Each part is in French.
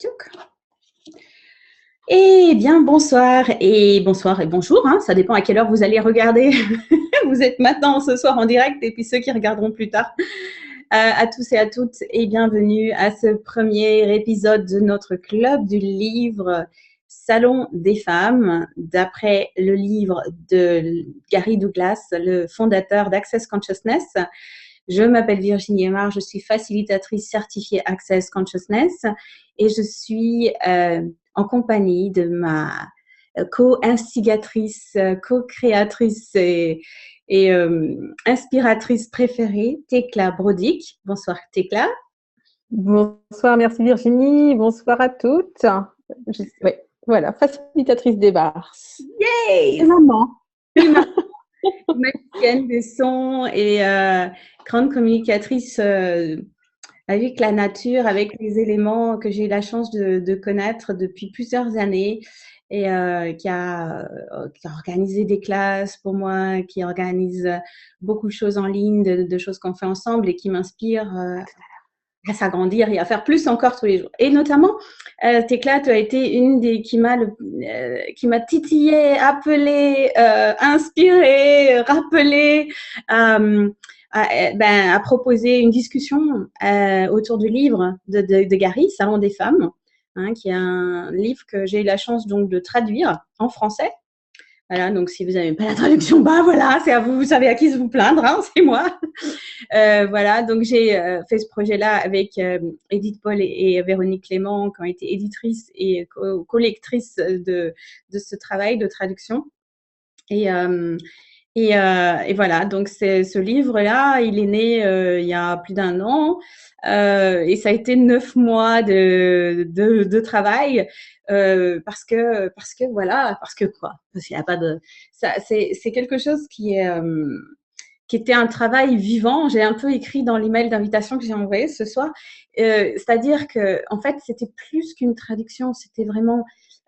Tchouk. Eh bien, bonsoir et bonjour, hein, ça dépend à quelle heure vous allez regarder. Vous êtes maintenant ce soir en direct et puis ceux qui regarderont plus tard. À tous et à toutes et bienvenue à ce premier épisode de notre club du livre Salon des femmes, d'après le livre de Gary Douglas, le fondateur d'Access Consciousness. Je m'appelle Virginie Aymar, je suis facilitatrice certifiée Access Consciousness et je suis en compagnie de ma co-instigatrice, co-créatrice et inspiratrice préférée, Tekla Brodick. Bonsoir Tekla. Bonsoir, merci Virginie. Bonsoir à toutes. Ouais, voilà, facilitatrice des bars. Yay! Et maman. Magicienne des sons et grande communicatrice avec la nature, avec les éléments que j'ai eu la chance de connaître depuis plusieurs années et qui a organisé des classes pour moi, qui organise beaucoup de choses en ligne, de choses qu'on fait ensemble et qui m'inspire à s'agrandir et à faire plus encore tous les jours. Et notamment, Tekla, tu as été une des qui m'a titillé, appelé, inspiré, rappelé à proposer une discussion autour du livre de Gary, Salon des femmes, hein, qui est un livre que j'ai eu la chance donc de traduire en français. Voilà, donc si vous n'avez pas la traduction, bah voilà, c'est à vous, vous savez à qui se vous plaindre, hein, c'est moi. Voilà, donc j'ai fait ce projet-là avec Edith Paul et Véronique Clément, qui ont été éditrices et collectrices de ce travail de traduction. Et voilà, donc ce livre-là, il est né il y a plus d'un an et ça a été 9 mois de travail parce que voilà, parce que quoi, parce qu'il n'y a pas de ça, c'est quelque chose qui était un travail vivant. J'ai un peu écrit dans l'email d'invitation que j'ai envoyé ce soir, c'est-à-dire que en fait, c'était plus qu'une traduction, c'était vraiment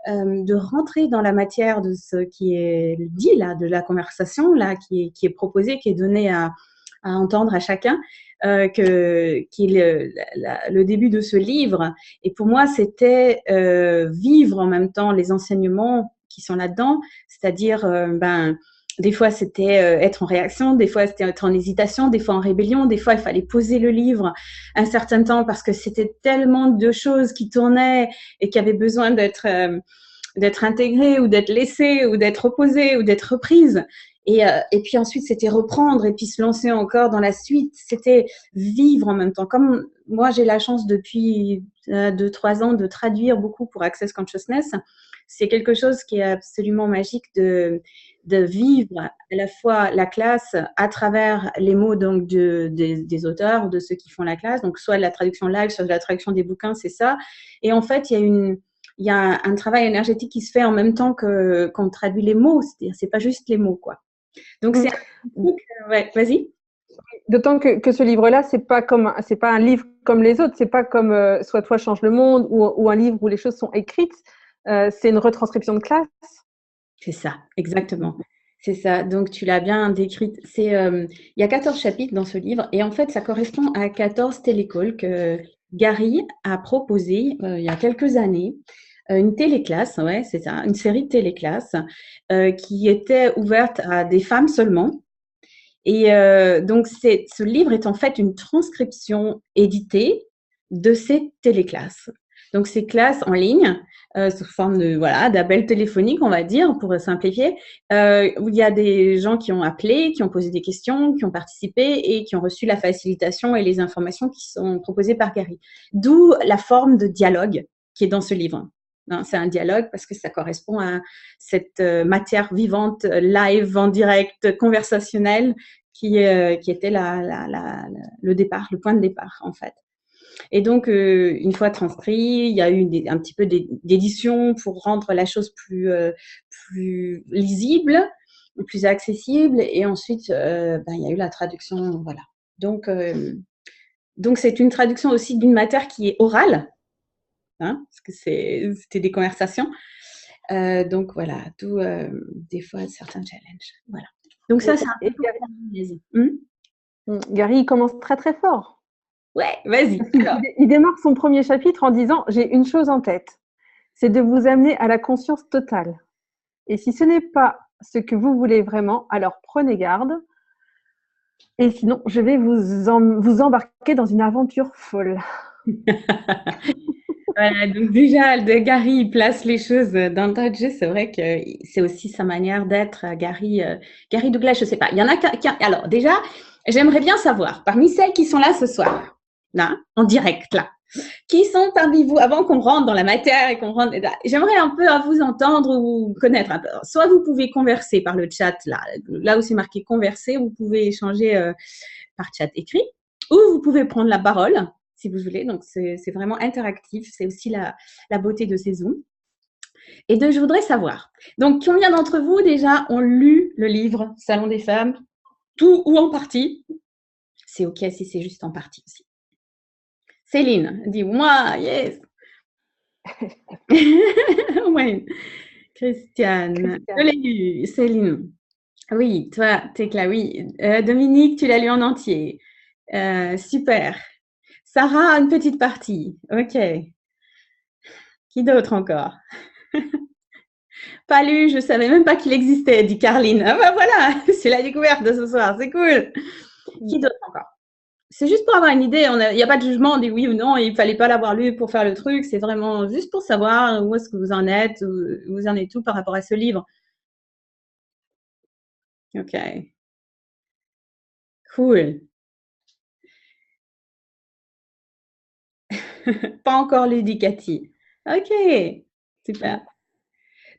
de rentrer dans la matière de ce qui est dit là, de la conversation là, qui est proposée, qui est donnée à entendre à chacun, qui est le début de ce livre. Et pour moi, c'était vivre en même temps les enseignements qui sont là-dedans, c'est-à-dire des fois, c'était être en réaction, des fois, c'était être en hésitation, des fois en rébellion, des fois, il fallait poser le livre un certain temps parce que c'était tellement de choses qui tournaient et qui avaient besoin d'être intégrées ou d'être laissées ou d'être opposées ou d'être reprises. Et puis ensuite, c'était reprendre et puis se lancer encore dans la suite. C'était vivre en même temps. Comme moi, j'ai la chance depuis 2-3 ans de traduire beaucoup pour Access Consciousness. C'est quelque chose qui est absolument magique de vivre à la fois la classe à travers les mots donc des auteurs, de ceux qui font la classe, donc soit la traduction live, soit la traduction des bouquins, c'est ça. Et en fait, il y a un travail énergétique qui se fait en même temps qu'on traduit les mots, c'est-à-dire c'est pas juste les mots, quoi. Donc c'est un truc, ouais, vas-y. D'autant que ce livre-là, c'est pas un livre comme les autres. C'est pas comme Soit toi change le monde ou un livre où les choses sont écrites. C'est une retranscription de classe. C'est ça, exactement. C'est ça. Donc, tu l'as bien décrite. Il y a 14 chapitres dans ce livre et en fait, ça correspond à 14 télécalls que Gary a proposé il y a quelques années. Une téléclasse, ouais, c'est ça, une série de téléclasses qui était ouverte à des femmes seulement. Et donc, ce livre est en fait une transcription éditée de ces téléclasses. Donc, ces classes en ligne, sous forme de voilà d'appels téléphoniques, on va dire, pour simplifier, où il y a des gens qui ont appelé, qui ont posé des questions, qui ont participé et qui ont reçu la facilitation et les informations qui sont proposées par Gary. D'où la forme de dialogue qui est dans ce livre. C'est un dialogue parce que ça correspond à cette matière vivante, live, en direct, conversationnelle, qui était le départ, le point de départ, en fait. Et donc, une fois transcrit, il y a eu un petit peu d'édition pour rendre la chose plus lisible, plus accessible. Et ensuite, il y a eu la traduction, voilà. Donc, c'est une traduction aussi d'une matière qui est orale, hein, parce que c'était des conversations. Donc, voilà, d'où des fois certains challenges. Voilà. Donc, ça, c'est un peu pour Gary, il commence très très fort. Ouais, vas-y. Alors. Il démarre son premier chapitre en disant: j'ai une chose en tête, c'est de vous amener à la conscience totale. Et si ce n'est pas ce que vous voulez vraiment, alors prenez garde. Et sinon, je vais vous embarquer dans une aventure folle. Voilà, donc déjà, Gary, il place les choses dans Dodge. C'est vrai que c'est aussi sa manière d'être, Gary Douglas, je sais pas. Il y en a alors, déjà, j'aimerais bien savoir, parmi celles qui sont là ce soir, là, en direct, là, qui sont parmi vous, avant qu'on rentre dans la matière et qu'on rentre, j'aimerais un peu à vous entendre ou connaître un peu. Soit vous pouvez converser par le chat, là où c'est marqué converser, vous pouvez échanger par chat écrit, ou vous pouvez prendre la parole si vous voulez. Donc, c'est vraiment interactif. C'est aussi la beauté de ces Zooms. Et je voudrais savoir, donc, combien d'entre vous, déjà, ont lu le livre Salon des femmes, tout ou en partie? C'est OK si c'est juste en partie aussi. Céline, dis-moi, yes. Ouais. Christiane, je l'ai lu. Céline, oui, toi, Tecla, oui. Dominique, tu l'as lu en entier. Super. Sarah, une petite partie. OK. Qui d'autre encore? Pas lu, je savais même pas qu'il existait, dit Carline. Ah bah voilà, c'est la découverte de ce soir, c'est cool. Qui d'autre encore? C'est juste pour avoir une idée, il n'y a pas de jugement, on dit oui ou non, il fallait pas l'avoir lu pour faire le truc, c'est vraiment juste pour savoir où est-ce que vous en êtes, où vous en êtes tout par rapport à ce livre. OK. Cool. Pas encore lu, dit Cathy. OK, super.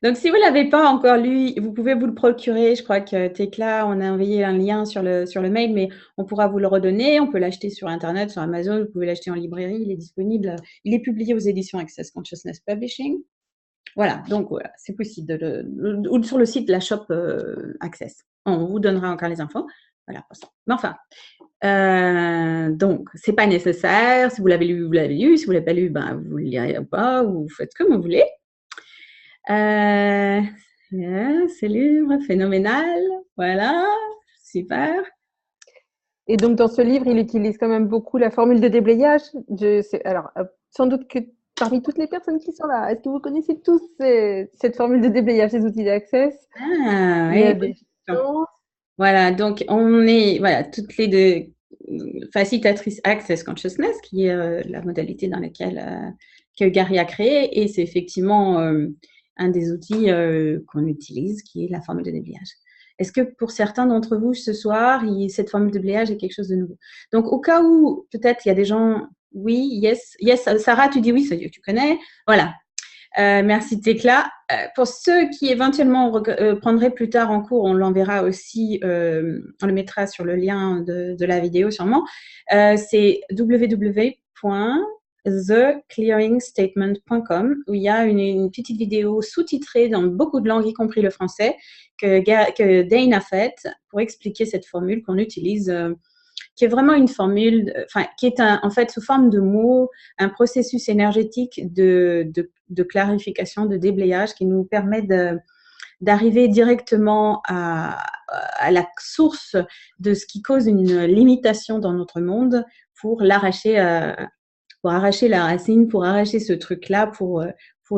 Donc, si vous ne l'avez pas encore lu, vous pouvez vous le procurer. Je crois que Tecla, on a envoyé un lien sur le mail, mais on pourra vous le redonner. On peut l'acheter sur Internet, sur Amazon. Vous pouvez l'acheter en librairie. Il est disponible. Il est publié aux éditions Access Consciousness Publishing. Voilà, donc voilà, c'est possible. Ou sur le site de la shop Access. On vous donnera encore les infos. Voilà, pour ça. Mais enfin, donc, c'est pas nécessaire. Si vous l'avez lu, vous l'avez lu. Si vous ne l'avez pas lu, ben, vous ne le lirez pas ou vous faites comme vous voulez. Ce livre, phénoménal. Voilà, super. Et donc, dans ce livre, il utilise quand même beaucoup la formule de déblayage. Alors, sans doute que parmi toutes les personnes qui sont là, est-ce que vous connaissez tous cette formule de déblayage des outils d'Access? Ah, Il y a oui. des choses. Voilà, donc on est toutes les deux facilitatrices Access Consciousness, qui est la modalité dans laquelle que Gary a créé, et c'est effectivement un des outils qu'on utilise, qui est la formule de déblayage. Est-ce que pour certains d'entre vous ce soir, cette formule de déblayage est quelque chose de nouveau? Donc au cas où peut-être il y a des gens, oui, yes, Sarah, tu dis oui, ça tu connais, voilà. Merci Tecla. Pour ceux qui éventuellement prendraient plus tard en cours, on l'enverra aussi, on le mettra sur le lien de la vidéo sûrement. C'est www.theclearingstatement.com où il y a une petite vidéo sous-titrée dans beaucoup de langues, y compris le français, que Dane a faite pour expliquer cette formule qu'on utilise, qui est vraiment une formule, qui est en fait sous forme de mots, un processus énergétique de clarification, de déblayage qui nous permet d'arriver directement à la source de ce qui cause une limitation dans notre monde pour arracher la racine, pour arracher ce truc-là, pour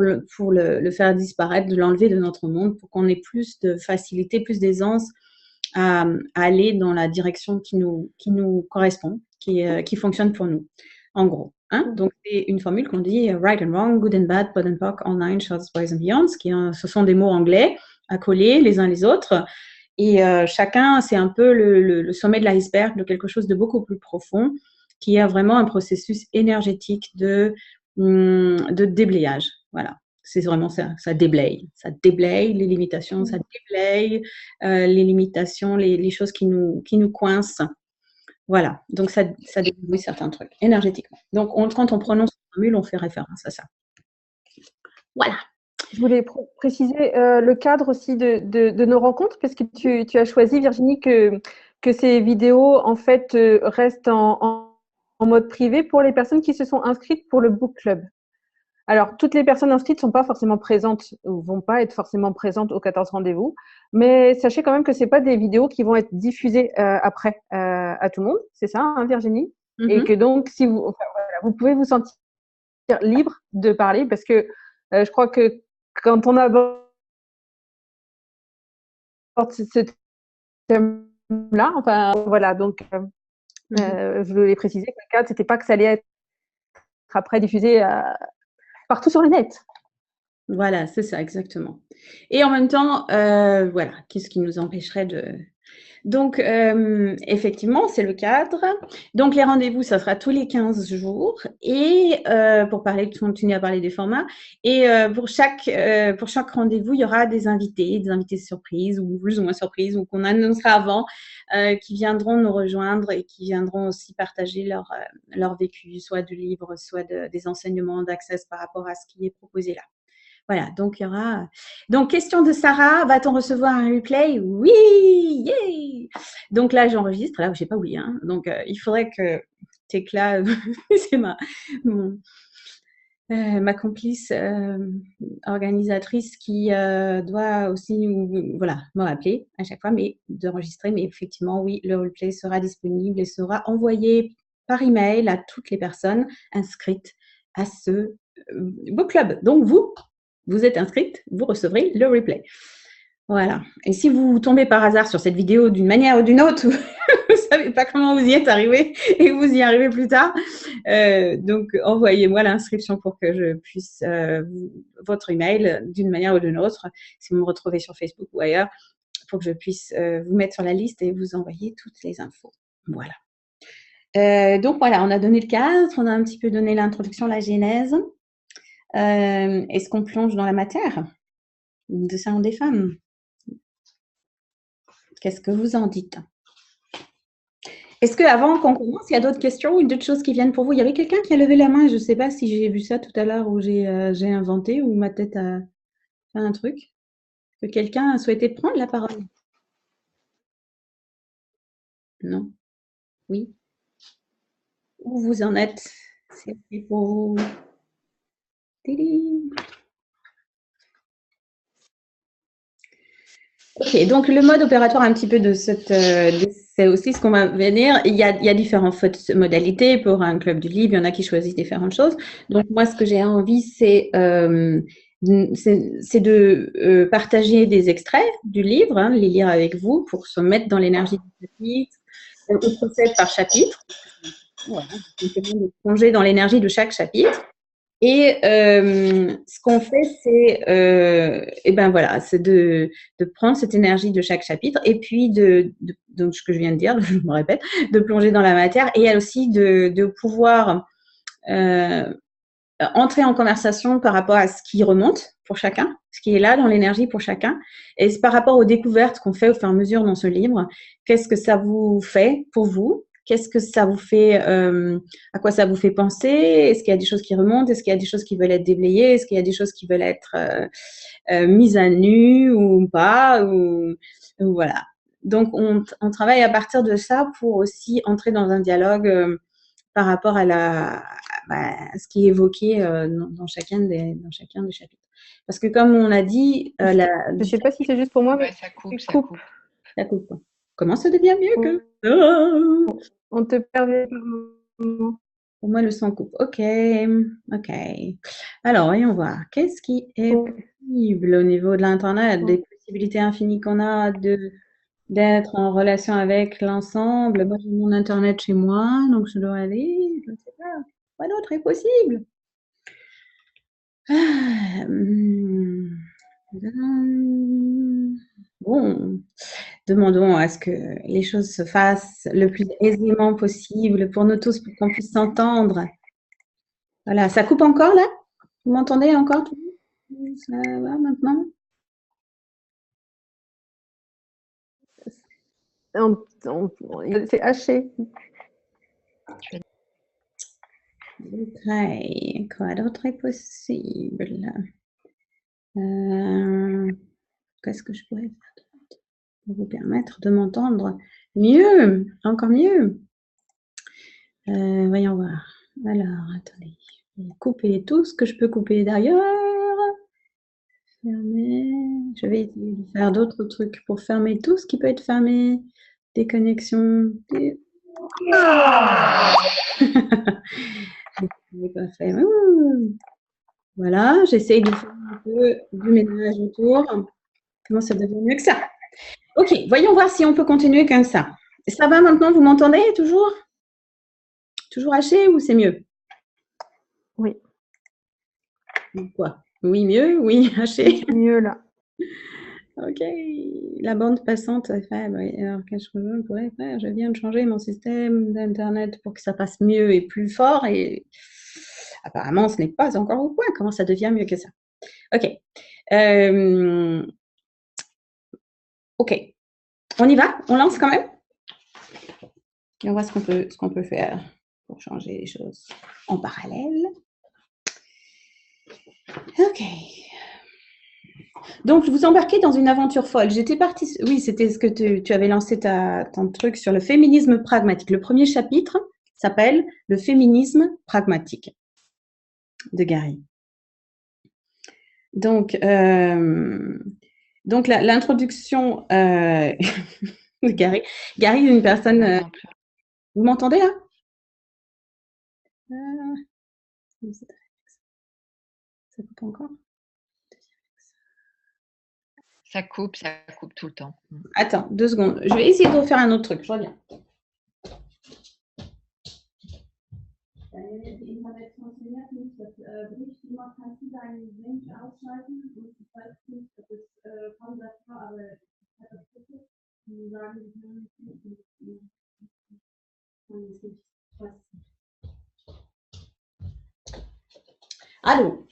le faire disparaître, de l'enlever de notre monde, pour qu'on ait plus de facilité, plus d'aisance à aller dans la direction qui nous correspond, qui fonctionne pour nous, en gros. Hein? Donc, c'est une formule qu'on dit right and wrong, good and bad, pot and pock, all nine, shorts, boys and beyonds, ce sont des mots anglais accolés les uns les autres. Et chacun, c'est un peu le sommet de l'iceberg de quelque chose de beaucoup plus profond, qui est vraiment un processus énergétique de déblayage. Voilà. C'est vraiment ça, ça déblaye les limitations, ça déblaye les limitations, les choses qui nous coincent. Voilà, donc ça débrouille certains trucs énergétiquement. Donc quand on prononce une formule, on fait référence à ça. Voilà. Je voulais préciser le cadre aussi de nos rencontres, parce que tu as choisi, Virginie, que ces vidéos en fait restent en mode privé pour les personnes qui se sont inscrites pour le book club. Alors, toutes les personnes inscrites ne sont pas forcément présentes ou vont pas être forcément présentes aux 14 rendez-vous, mais sachez quand même que ce n'est pas des vidéos qui vont être diffusées après à tout le monde. C'est ça, hein, Virginie? Et que donc, si vous, enfin, voilà, vous pouvez vous sentir libre de parler parce que je crois que quand on aborde ce thème-là, enfin, voilà, donc je voulais préciser que le cadre, c'était pas que ça allait être après diffusé partout sur le net. Voilà, c'est ça, exactement. Et en même temps, voilà, qu'est-ce qui nous empêcherait de… Donc, effectivement, c'est le cadre. Donc, les rendez-vous, ça sera tous les 15 jours et pour continuer à parler des formats. Et pour chaque rendez-vous, il y aura des invités surprises ou plus ou moins surprises ou qu'on annoncera avant, qui viendront nous rejoindre et qui viendront aussi partager leur vécu, soit du livre, soit des enseignements d'Access par rapport à ce qui est proposé là. Voilà, donc il y aura. Donc, question de Sarah, va-t-on recevoir un replay? Oui, yay! Donc là, j'enregistre, là, je n'ai pas oublié. Hein. Donc, il faudrait que Tecla, c'est ma complice organisatrice qui doit aussi voilà, me rappeler à chaque fois, mais d'enregistrer. Mais effectivement, oui, le replay sera disponible et sera envoyé par email à toutes les personnes inscrites à ce book club. Donc, vous êtes inscrite, vous recevrez le replay. Voilà. Et si vous tombez par hasard sur cette vidéo d'une manière ou d'une autre, vous ne savez pas comment vous y êtes arrivé et vous y arrivez plus tard, donc envoyez-moi l'inscription pour que je puisse, votre email d'une manière ou d'une autre, si vous me retrouvez sur Facebook ou ailleurs, pour que je puisse vous mettre sur la liste et vous envoyer toutes les infos. Voilà. Donc voilà, on a donné le cadre, on a un petit peu donné l'introduction, la genèse. Est-ce qu'on plonge dans la matière de Salon des femmes? Qu'est-ce que vous en dites? Est-ce qu'avant qu'on commence, il y a d'autres questions ou d'autres choses qui viennent pour vous? Il y avait quelqu'un qui a levé la main, je ne sais pas si j'ai vu ça tout à l'heure ou j'ai inventé ou ma tête a fait un truc. Que quelqu'un a souhaité prendre la parole? Non? Oui? Où vous en êtes? C'est pour vous. Ok, donc le mode opératoire un petit peu de c'est aussi ce qu'on va venir. Il y a différentes modalités pour un club du livre. Il y en a qui choisissent différentes choses. Donc moi, ce que j'ai envie, c'est de partager des extraits du livre, hein, les lire avec vous pour se mettre dans l'énergie du chapitre, ou procède par chapitre. Voilà, de plonger dans l'énergie de chaque chapitre. Et ce qu'on fait, c'est voilà, c'est de prendre cette énergie de chaque chapitre et puis donc ce que je viens de dire, je me répète, de plonger dans la matière et aussi de pouvoir entrer en conversation par rapport à ce qui remonte pour chacun, ce qui est là dans l'énergie pour chacun, et par rapport aux découvertes qu'on fait au fur et à mesure dans ce livre. Qu'est-ce que ça vous fait pour vous? Qu'est-ce que ça vous fait, à quoi ça vous fait penser? Est-ce qu'il y a des choses qui remontent? Est-ce qu'il y a des choses qui veulent être déblayées? Est-ce qu'il y a des choses qui veulent être mises à nu ou pas? Ou voilà. Donc, on travaille à partir de ça pour aussi entrer dans un dialogue par rapport à ce qui est évoqué dans chacun des chapitres. Parce que comme on a dit… je ne sais pas si c'est juste pour moi, mais ça coupe. Ça coupe. Comment ça devient mieux que… On te perd. Pour moi, le son coupe. Ok. Alors, voyons voir. Qu'est-ce qui est possible au niveau de l'Internet, des possibilités infinies qu'on a d'être en relation avec l'ensemble? Moi, j'ai mon Internet chez moi, donc je dois aller. Je ne sais pas. Quoi d'autre est possible? Bon, demandons à ce que les choses se fassent le plus aisément possible pour nous tous, pour qu'on puisse s'entendre. Voilà, ça coupe encore là? Vous m'entendez encore? Ça va maintenant? C'est haché. Ok, quoi d'autre est possible? Qu'est-ce que je pourrais faire pour vous permettre de m'entendre mieux, encore mieux? Voyons voir. Alors, attendez. Je vais couper tout ce que je peux couper d'ailleurs. Fermer. Je vais essayer de faire d'autres trucs pour fermer tout ce qui peut être fermé. Déconnexion. Voilà, j'essaye de faire un peu du ménage autour. Comment ça devient mieux que ça? Ok, voyons voir si on peut continuer comme ça. Ça va maintenant, vous m'entendez toujours? Toujours haché ou c'est mieux? Oui. Quoi? Oui, mieux? Oui, haché? Mieux là. Ok, la bande passante est faible. Alors, qu'est-ce que je pourrais faire? Je viens de changer mon système d'Internet pour que ça passe mieux et plus fort. Et apparemment, ce n'est pas encore au point. Comment ça devient mieux que ça? Ok. Ok. On y va? On lance quand même? Et on voit ce qu'on peut faire pour changer les choses en parallèle. Ok. Donc, vous embarquez dans une aventure folle. J'étais partie. Oui, c'était ce que tu avais lancé ton truc sur le féminisme pragmatique. Le premier chapitre s'appelle Le féminisme pragmatique de Gary. Donc l'introduction de Gary. Gary est une personne. Vous m'entendez là? Ça coupe encore? Ça coupe tout le temps. Attends, 2 secondes. Je vais essayer de refaire un autre truc. Je reviens. Internet funktioniert nicht. Das bricht immer. Kannst du deinen Link ausschalten? Und ich weiß nicht, ob es von das war, aber ich habe das bitte. Die sagen, die können nicht. Allô?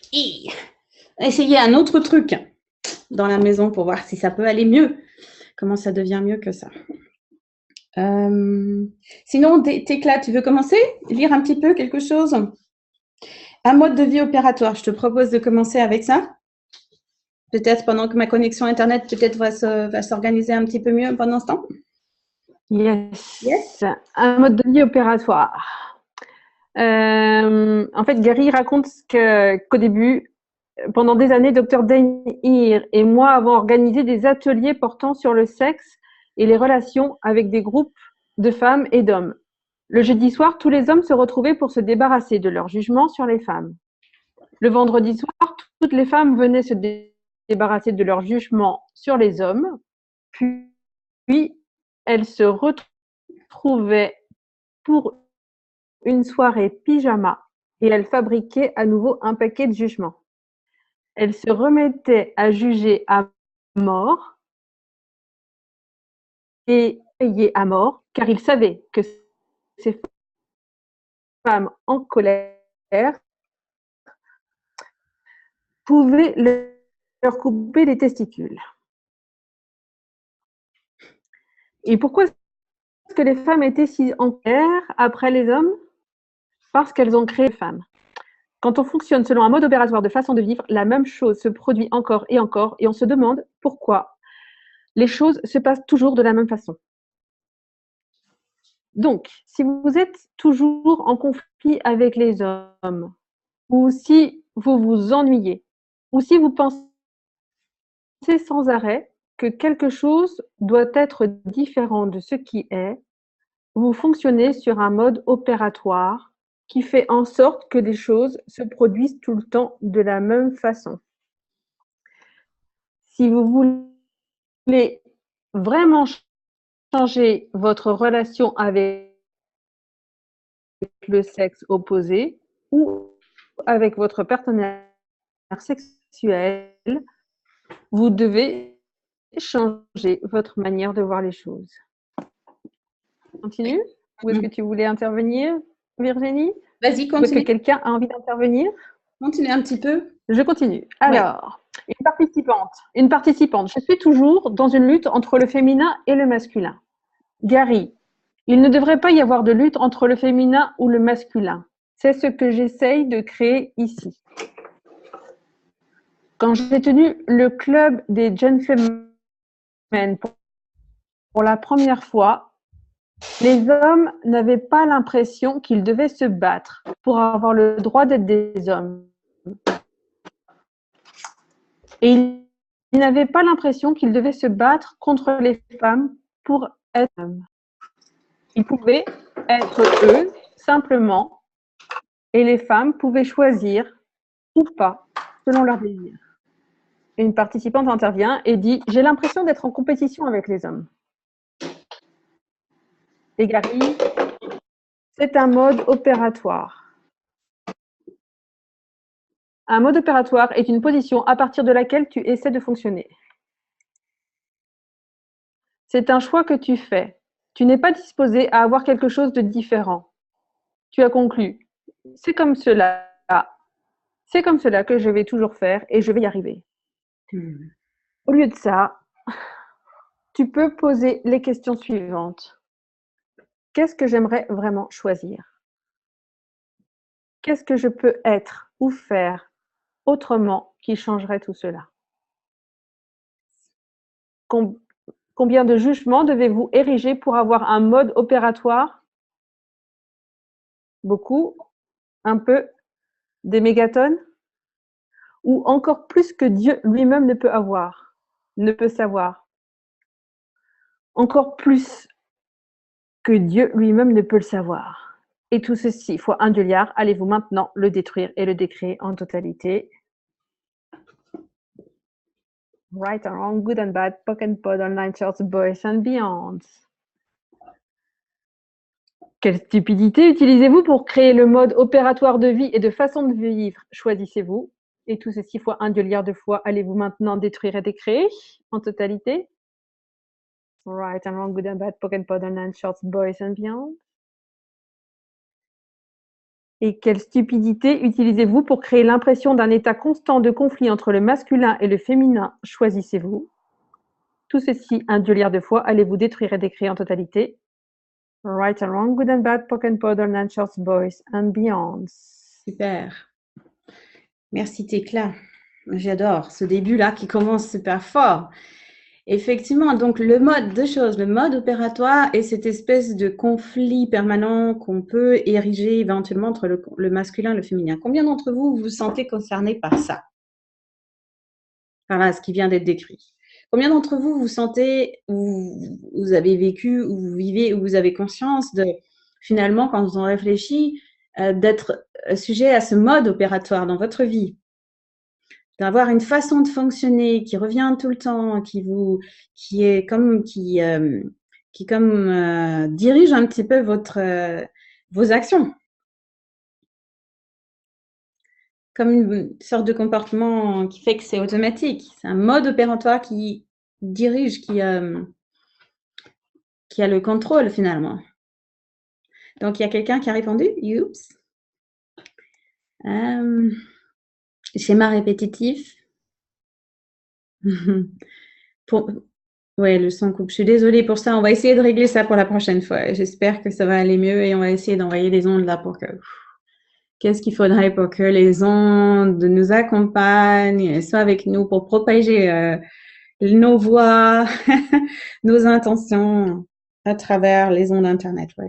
Essayez un autre truc dans la maison pour voir si ça peut aller mieux. Comment ça devient mieux que ça? Sinon, Thécla, tu veux commencer? Lire un petit peu quelque chose? Un mode de vie opératoire. Je te propose de commencer avec ça. Peut-être pendant que ma connexion Internet peut-être va s'organiser un petit peu mieux pendant ce temps. Yes. Un mode de vie opératoire. En fait, Gary raconte qu'au début, pendant des années, Dr. Dane-Ear et moi avons organisé des ateliers portant sur le sexe et les relations avec des groupes de femmes et d'hommes. Le jeudi soir, tous les hommes se retrouvaient pour se débarrasser de leur jugement sur les femmes. Le vendredi soir, toutes les femmes venaient se débarrasser de leur jugement sur les hommes, puis elles se retrouvaient pour une soirée pyjama et elles fabriquaient à nouveau un paquet de jugements. Elles se remettaient à juger à mort et payer à mort, car ils savaient que ces femmes en colère pouvaient leur couper les testicules. Et pourquoi est-ce que les femmes étaient si en colère après les hommes? Parce qu'elles ont créé les femmes. Quand on fonctionne selon un mode opératoire de façon de vivre, la même chose se produit encore, et on se demande pourquoi les choses se passent toujours de la même façon. Donc, si vous êtes toujours en conflit avec les hommes, ou si vous vous ennuyez, ou si vous pensez sans arrêt que quelque chose doit être différent de ce qui est, vous fonctionnez sur un mode opératoire qui fait en sorte que les choses se produisent tout le temps de la même façon. Si vous voulez vraiment changer votre relation avec le sexe opposé ou avec votre partenaire sexuel, vous devez changer votre manière de voir les choses. Continue? Ou est-ce que tu voulais intervenir, Virginie? Vas-y, continue. Ou est-ce que quelqu'un a envie d'intervenir? Continue un petit peu. Je continue. Alors, ouais. Une participante. Je suis toujours dans une lutte entre le féminin et le masculin. Gary, il ne devrait pas y avoir de lutte entre le féminin ou le masculin. C'est ce que j'essaye de créer ici. Quand j'ai tenu le club des gentlemen pour la première fois, les hommes n'avaient pas l'impression qu'ils devaient se battre pour avoir le droit d'être des hommes. Et ils n'avaient pas l'impression qu'ils devaient se battre contre les femmes pour être hommes. Ils pouvaient être eux, simplement, et les femmes pouvaient choisir ou pas, selon leur désir. Une participante intervient et dit « J'ai l'impression d'être en compétition avec les hommes. » Et Gary, c'est un mode opératoire. Un mode opératoire est une position à partir de laquelle tu essaies de fonctionner. C'est un choix que tu fais. Tu n'es pas disposé à avoir quelque chose de différent. Tu as conclu. C'est comme cela. C'est comme cela que je vais toujours faire et je vais y arriver. Au lieu de ça, tu peux poser les questions suivantes. Qu'est-ce que j'aimerais vraiment choisir? Qu'est-ce que je peux être ou faire autrement qui changerait tout cela? Combien de jugements devez-vous ériger pour avoir un mode opératoire? Beaucoup? Un peu? Des mégatonnes? Ou encore plus que Dieu lui-même ne peut avoir, ne peut savoir? Encore plus que Dieu lui-même ne peut le savoir. Et tout ceci fois 1 milliard, allez-vous maintenant le détruire et le décréer en totalité? Right or wrong, good and bad, POC and POD, online shorts, boys and beyond. Quelle stupidité utilisez-vous pour créer le mode opératoire de vie et de façon de vivre? Choisissez-vous. Et tout ceci fois 1 milliard de fois, allez-vous maintenant détruire et décréer en totalité? Right and wrong, good and bad, POC and POD, online shorts, boys and beyond. Et quelle stupidité utilisez-vous pour créer l'impression d'un état constant de conflit entre le masculin et le féminin? Choisissez-vous. Tout ceci 1 milliard de fois, allez-vous détruire et décréer en totalité? Right and wrong, good and bad, POC and POD, online shorts, boys and beyond. Super. Merci Tekla. J'adore ce début-là qui commence super fort. Effectivement, donc le mode, deux choses, le mode opératoire et cette espèce de conflit permanent qu'on peut ériger éventuellement entre le masculin et le féminin. Combien d'entre vous vous sentez concernés par ça? Par là, ce qui vient d'être décrit. Combien d'entre vous vous sentez, ou vous avez vécu, ou vous vivez, ou vous avez conscience de, finalement, quand vous en réfléchissez, d'être sujet à ce mode opératoire dans votre vie? D'avoir une façon de fonctionner qui revient tout le temps, qui dirige un petit peu vos actions. Comme une sorte de comportement qui fait que c'est automatique. C'est un mode opératoire qui dirige, qui a le contrôle finalement. Donc, il y a quelqu'un qui a répondu. Youps. Schéma répétitif. Ouais, le son coupe. Je suis désolée pour ça. On va essayer de régler ça pour la prochaine fois. J'espère que ça va aller mieux et on va essayer d'envoyer les ondes là pour que... Qu'est-ce qu'il faudrait pour que les ondes nous accompagnent, soient avec nous pour propager nos voix, nos intentions à travers les ondes Internet. Ouais,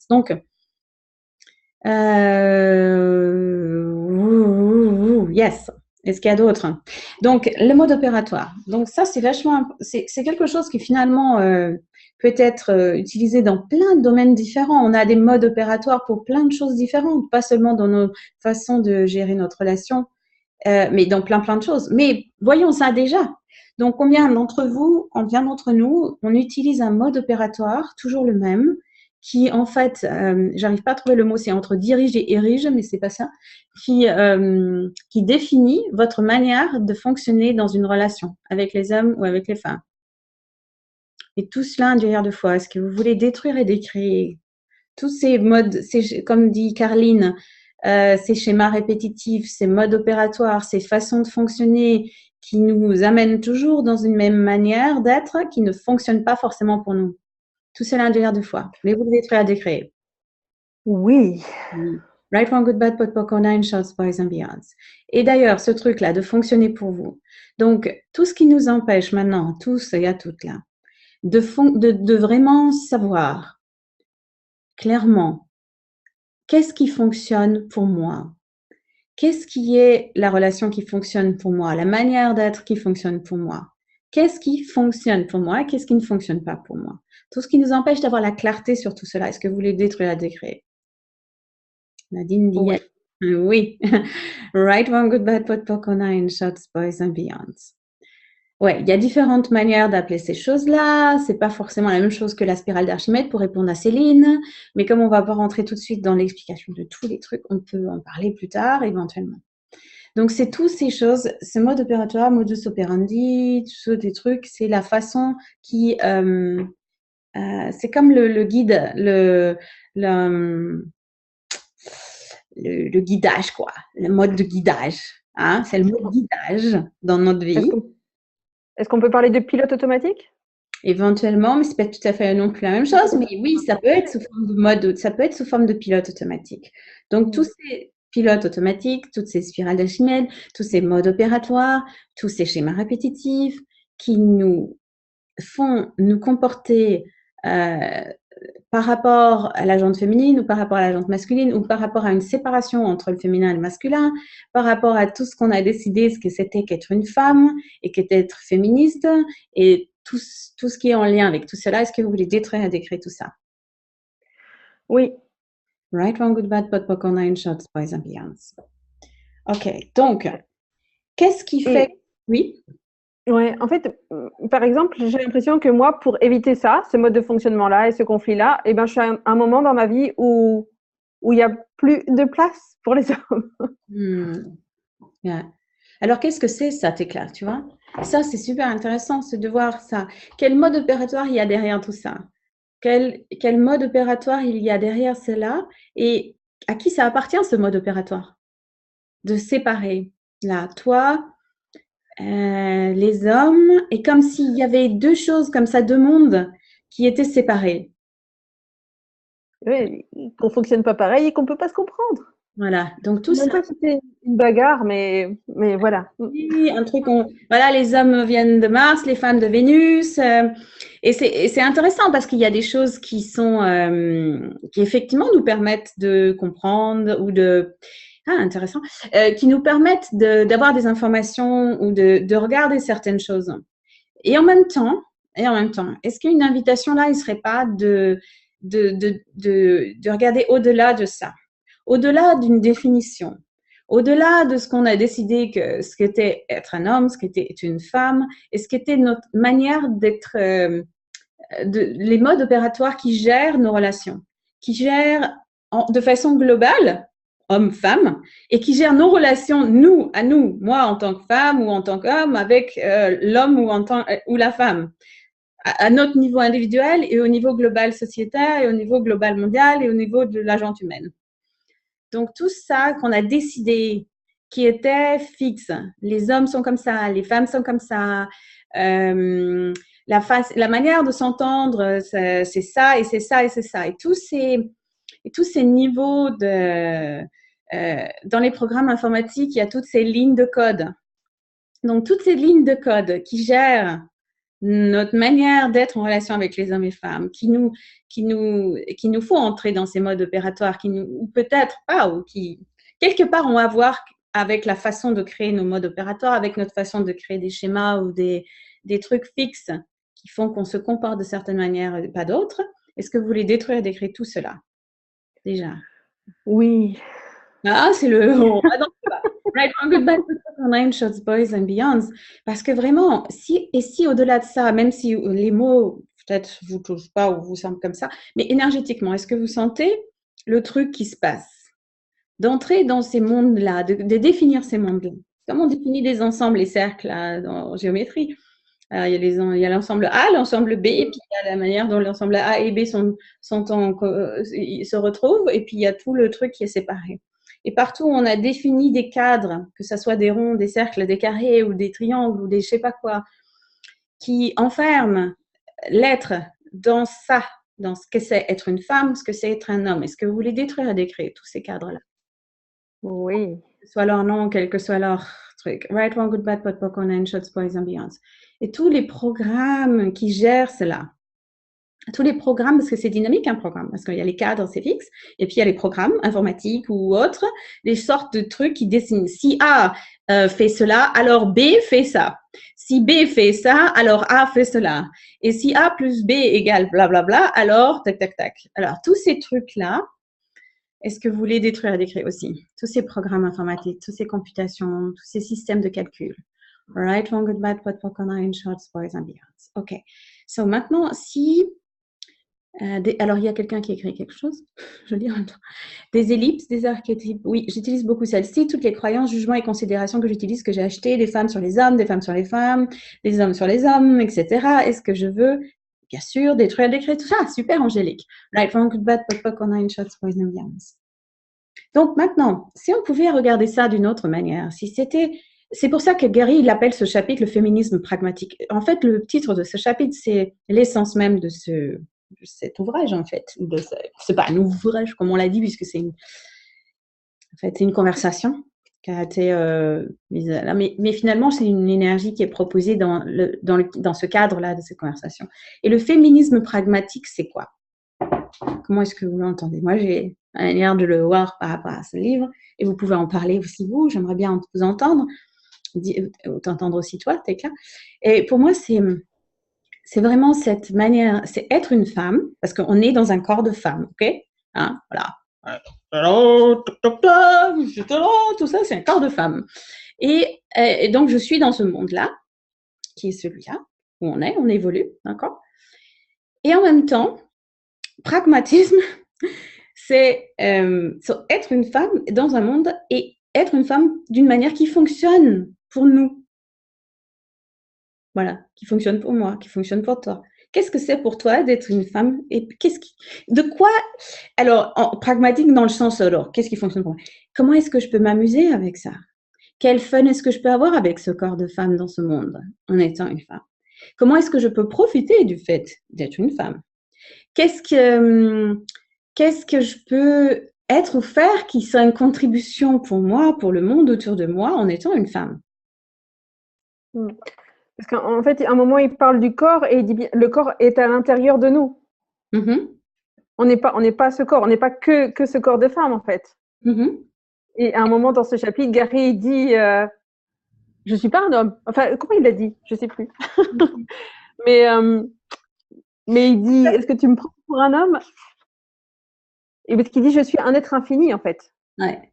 donc, yes. Est-ce qu'il y a d'autres? Donc, le mode opératoire. Donc, ça, c'est vachement, c'est quelque chose qui finalement peut être utilisé dans plein de domaines différents. On a des modes opératoires pour plein de choses différentes, pas seulement dans nos façons de gérer notre relation, mais dans plein de choses. Mais voyons ça déjà. Donc, combien d'entre vous, combien d'entre nous, on utilise un mode opératoire, toujours le même, qui en fait, j'arrive pas à trouver le mot, c'est entre dirige et érige, mais c'est pas ça, qui définit votre manière de fonctionner dans une relation avec les hommes ou avec les femmes. Et tout cela un milliard de fois. Est-ce que vous voulez détruire et décréer tous ces modes, comme dit Carline, ces schémas répétitifs, ces modes opératoires, ces façons de fonctionner qui nous amènent toujours dans une même manière d'être, qui ne fonctionnent pas forcément pour nous. Tout cela un milliard de fois. Voulez-vous le détruire et décréer? Oui. Right, wrong, good, bad, POD, POC, online, shorts, boys and beyonds. Et d'ailleurs, ce truc-là, de fonctionner pour vous. Donc, tout ce qui nous empêche maintenant, tous et à toutes là, de vraiment savoir clairement qu'est-ce qui fonctionne pour moi, qu'est-ce qui est la relation qui fonctionne pour moi, la manière d'être qui fonctionne pour moi, Qu'est-ce qui fonctionne pour moi? Qu'est-ce qui ne fonctionne pas pour moi? Tout ce qui nous empêche d'avoir la clarté sur tout cela. Est-ce que vous voulez détruire la décréer? Nadine dit Oui. oui. Right, wrong, good, bad, pot, pocona, in shots, boys and beyonds. Ouais, il y a différentes manières d'appeler ces choses-là. C'est pas forcément la même chose que la spirale d'Archimède pour répondre à Céline. Mais comme on va pas rentrer tout de suite dans l'explication de tous les trucs, on peut en parler plus tard, éventuellement. Donc, c'est toutes ces choses, ce mode opératoire, modus operandi, tous des trucs, c'est la façon qui, c'est comme le guide, le guidage, quoi, le mode de guidage. Hein, c'est le mode guidage dans notre vie. Est-ce qu'on peut parler de pilote automatique? Éventuellement, mais c'est pas tout à fait non plus la même chose. Mais oui, ça peut être sous forme de mode, ça peut être sous forme de pilote automatique. Donc, tous ces pilotes automatiques, toutes ces spirales d'Archimède, tous ces modes opératoires, tous ces schémas répétitifs qui nous font nous comporter par rapport à la jante féminine ou par rapport à la jante masculine ou par rapport à une séparation entre le féminin et le masculin, par rapport à tout ce qu'on a décidé ce que c'était qu'être une femme et qu'était être féministe et tout ce qui est en lien avec tout cela. Est-ce que vous voulez détruire et décrire tout ça? Oui. Right, wrong, good, bad, pot, poc, nine shots, boys and beyonds. Ok, donc, qu'est-ce qui fait… Oui? Ouais, en fait, par exemple, j'ai l'impression que moi, pour éviter ça, ce mode de fonctionnement-là et ce conflit-là, eh ben, je suis à un moment dans ma vie où il n'y a plus de place pour les hommes. Yeah. Alors, qu'est-ce que c'est ça, Thécla, tu vois? Ça, c'est super intéressant, c'est de voir ça. Quel mode opératoire il y a derrière tout ça? Quel mode opératoire il y a derrière cela? Et à qui ça appartient, ce mode opératoire? De séparer, là, toi… les hommes, et comme s'il y avait deux choses comme ça, deux mondes qui étaient séparés. Oui, qu'on fonctionne pas pareil et qu'on peut pas se comprendre. Voilà, donc tout ça. Même pas que c'était une bagarre, mais voilà. Oui, un truc, voilà, les hommes viennent de Mars, les femmes de Vénus, et c'est intéressant parce qu'il y a des choses qui sont, qui effectivement nous permettent de comprendre ou de… Ah, intéressant. Qui nous permettent d'avoir des informations ou de regarder certaines choses. Et en même temps, est-ce qu'une invitation là, il ne serait pas de regarder au-delà de ça, au-delà d'une définition, au-delà de ce qu'on a décidé que ce qu'était être un homme, ce qu'était être une femme, et ce qu'était notre manière d'être, les modes opératoires qui gèrent nos relations, qui gèrent de façon globale, homme-femme, et qui gèrent nos relations, nous, à nous, moi en tant que femme ou en tant qu'homme, avec l'homme ou la femme, à notre niveau individuel et au niveau global sociétaire et au niveau global mondial et au niveau de la gente humaine. Donc, tout ça qu'on a décidé qui était fixe, les hommes sont comme ça, les femmes sont comme ça, la manière de s'entendre, c'est ça et c'est ça et c'est ça. Et tous ces niveaux dans les programmes informatiques, il y a toutes ces lignes de code. Donc, toutes ces lignes de code qui gèrent notre manière d'être en relation avec les hommes et femmes, qui nous faut entrer dans ces modes opératoires, ou peut-être pas, ou qui, quelque part, ont à voir avec la façon de créer nos modes opératoires, avec notre façon de créer des schémas ou des trucs fixes qui font qu'on se comporte de certaines manières et pas d'autres. Est-ce que vous voulez détruire et décrire tout cela? Déjà. Oui. Ah, c'est le… Right, wrong, good, bad, nine shots, boys and beyonds. Parce que vraiment, si au-delà de ça, même si les mots, peut-être vous touchent pas ou vous semblent comme ça, mais énergétiquement, est-ce que vous sentez le truc qui se passe? D'entrer dans ces mondes-là, de définir ces mondes-là. Comme on définit des ensembles, les cercles là, en géométrie. Alors, il y a l'ensemble A, l'ensemble B, et puis il y a la manière dont l'ensemble A et B se retrouvent, et puis il y a tout le truc qui est séparé. Et partout où on a défini des cadres, que ce soit des ronds, des cercles, des carrés ou des triangles ou des je sais pas quoi, qui enferment l'être dans ça, dans ce que c'est être une femme, ce que c'est être un homme. Est-ce que vous voulez détruire et décrire tous ces cadres-là? Oui. Quel que soit leur nom, quel que soit leur truc. Right, wrong, good, bad, pot, poc, nine shots, boys and beyonds. Et tous les programmes qui gèrent cela. Tous les programmes, parce que c'est dynamique un programme, parce qu'il y a les cadres, c'est fixe, et puis il y a les programmes informatiques ou autres, des sortes de trucs qui dessinent. Si A fait cela, alors B fait ça. Si B fait ça, alors A fait cela. Et si A plus B égale blablabla, alors tac, tac, tac. Alors, tous ces trucs-là, est-ce que vous voulez détruire et décrire aussi? Tous ces programmes informatiques, toutes ces computations, tous ces systèmes de calcul. Right, wrong, good, bad, what, what, in short, boys and beyonds. OK. So, maintenant, si... alors, il y a quelqu'un qui écrit quelque chose. Je lis en même temps. Des ellipses, des archétypes. Oui, j'utilise beaucoup celles-ci. Toutes les croyances, jugements et considérations que j'utilise, que j'ai achetées, des femmes sur les hommes, des femmes sur les femmes, des hommes sur les hommes, etc. Est-ce que je veux, bien sûr, détruire, décrire tout ça? Super, Angélique. Right, wrong, good, bad, what, what, in short, boys and beyonds. Donc, maintenant, si on pouvait regarder ça d'une autre manière, si c'était... C'est pour ça que Gary, il appelle ce chapitre le féminisme pragmatique. En fait, le titre de ce chapitre, c'est l'essence même de cet ouvrage, en fait. C'est pas un ouvrage, comme on l'a dit, puisque c'est une conversation qui a été mise là. Mais finalement, c'est une énergie qui est proposée dans ce cadre-là de cette conversation. Et le féminisme pragmatique, c'est quoi? Comment est-ce que vous l'entendez? Moi, j'ai un l'air de le voir par rapport à ce livre, et vous pouvez en parler aussi, vous. J'aimerais bien vous entendre. T'entendre aussi toi, Tekla. Et pour moi, c'est vraiment cette manière, c'est être une femme, parce qu'on est dans un corps de femme, ok? Hein, voilà. Tout ça, c'est un corps de femme. Et donc, je suis dans ce monde-là, qui est celui-là, où on évolue, d'accord? Et en même temps, pragmatisme, c'est être une femme dans un monde et être une femme d'une manière qui fonctionne pour nous. Voilà, qui fonctionne pour moi, qui fonctionne pour toi. Qu'est-ce que c'est pour toi d'être une femme? Et de quoi? Alors, pragmatique dans le sens, alors, qu'est-ce qui fonctionne pour moi? Comment est-ce que je peux m'amuser avec ça? Quel fun est-ce que je peux avoir avec ce corps de femme dans ce monde en étant une femme? Comment est-ce que je peux profiter du fait d'être une femme? Qu'est-ce que je peux être ou faire qui soit une contribution pour moi, pour le monde autour de moi en étant une femme? Parce qu'en fait, à un moment, il parle du corps et il dit bien, le corps est à l'intérieur de nous. Mm-hmm. On n'est pas ce corps, on n'est pas que ce corps de femme, en fait. Mm-hmm. Et à un moment dans ce chapitre, Gary dit je suis pas un homme. Enfin, comment il l'a dit? Je sais plus. mais il dit est-ce que tu me prends pour un homme? Et parce qu'il dit je suis un être infini, en fait. Ouais.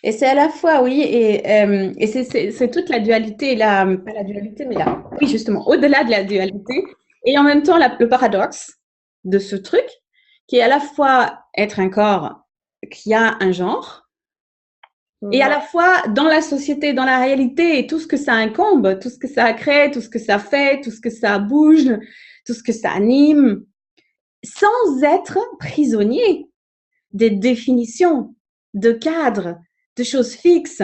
Et c'est à la fois, oui, et c'est toute la dualité, pas la dualité, mais oui, justement, au-delà de la dualité, et en même temps le paradoxe de ce truc, qui est à la fois être un corps qui a un genre, et à la fois dans la société, dans la réalité, et tout ce que ça incombe, tout ce que ça crée, tout ce que ça fait, tout ce que ça bouge, tout ce que ça anime, sans être prisonnier des définitions, de cadres, de choses fixes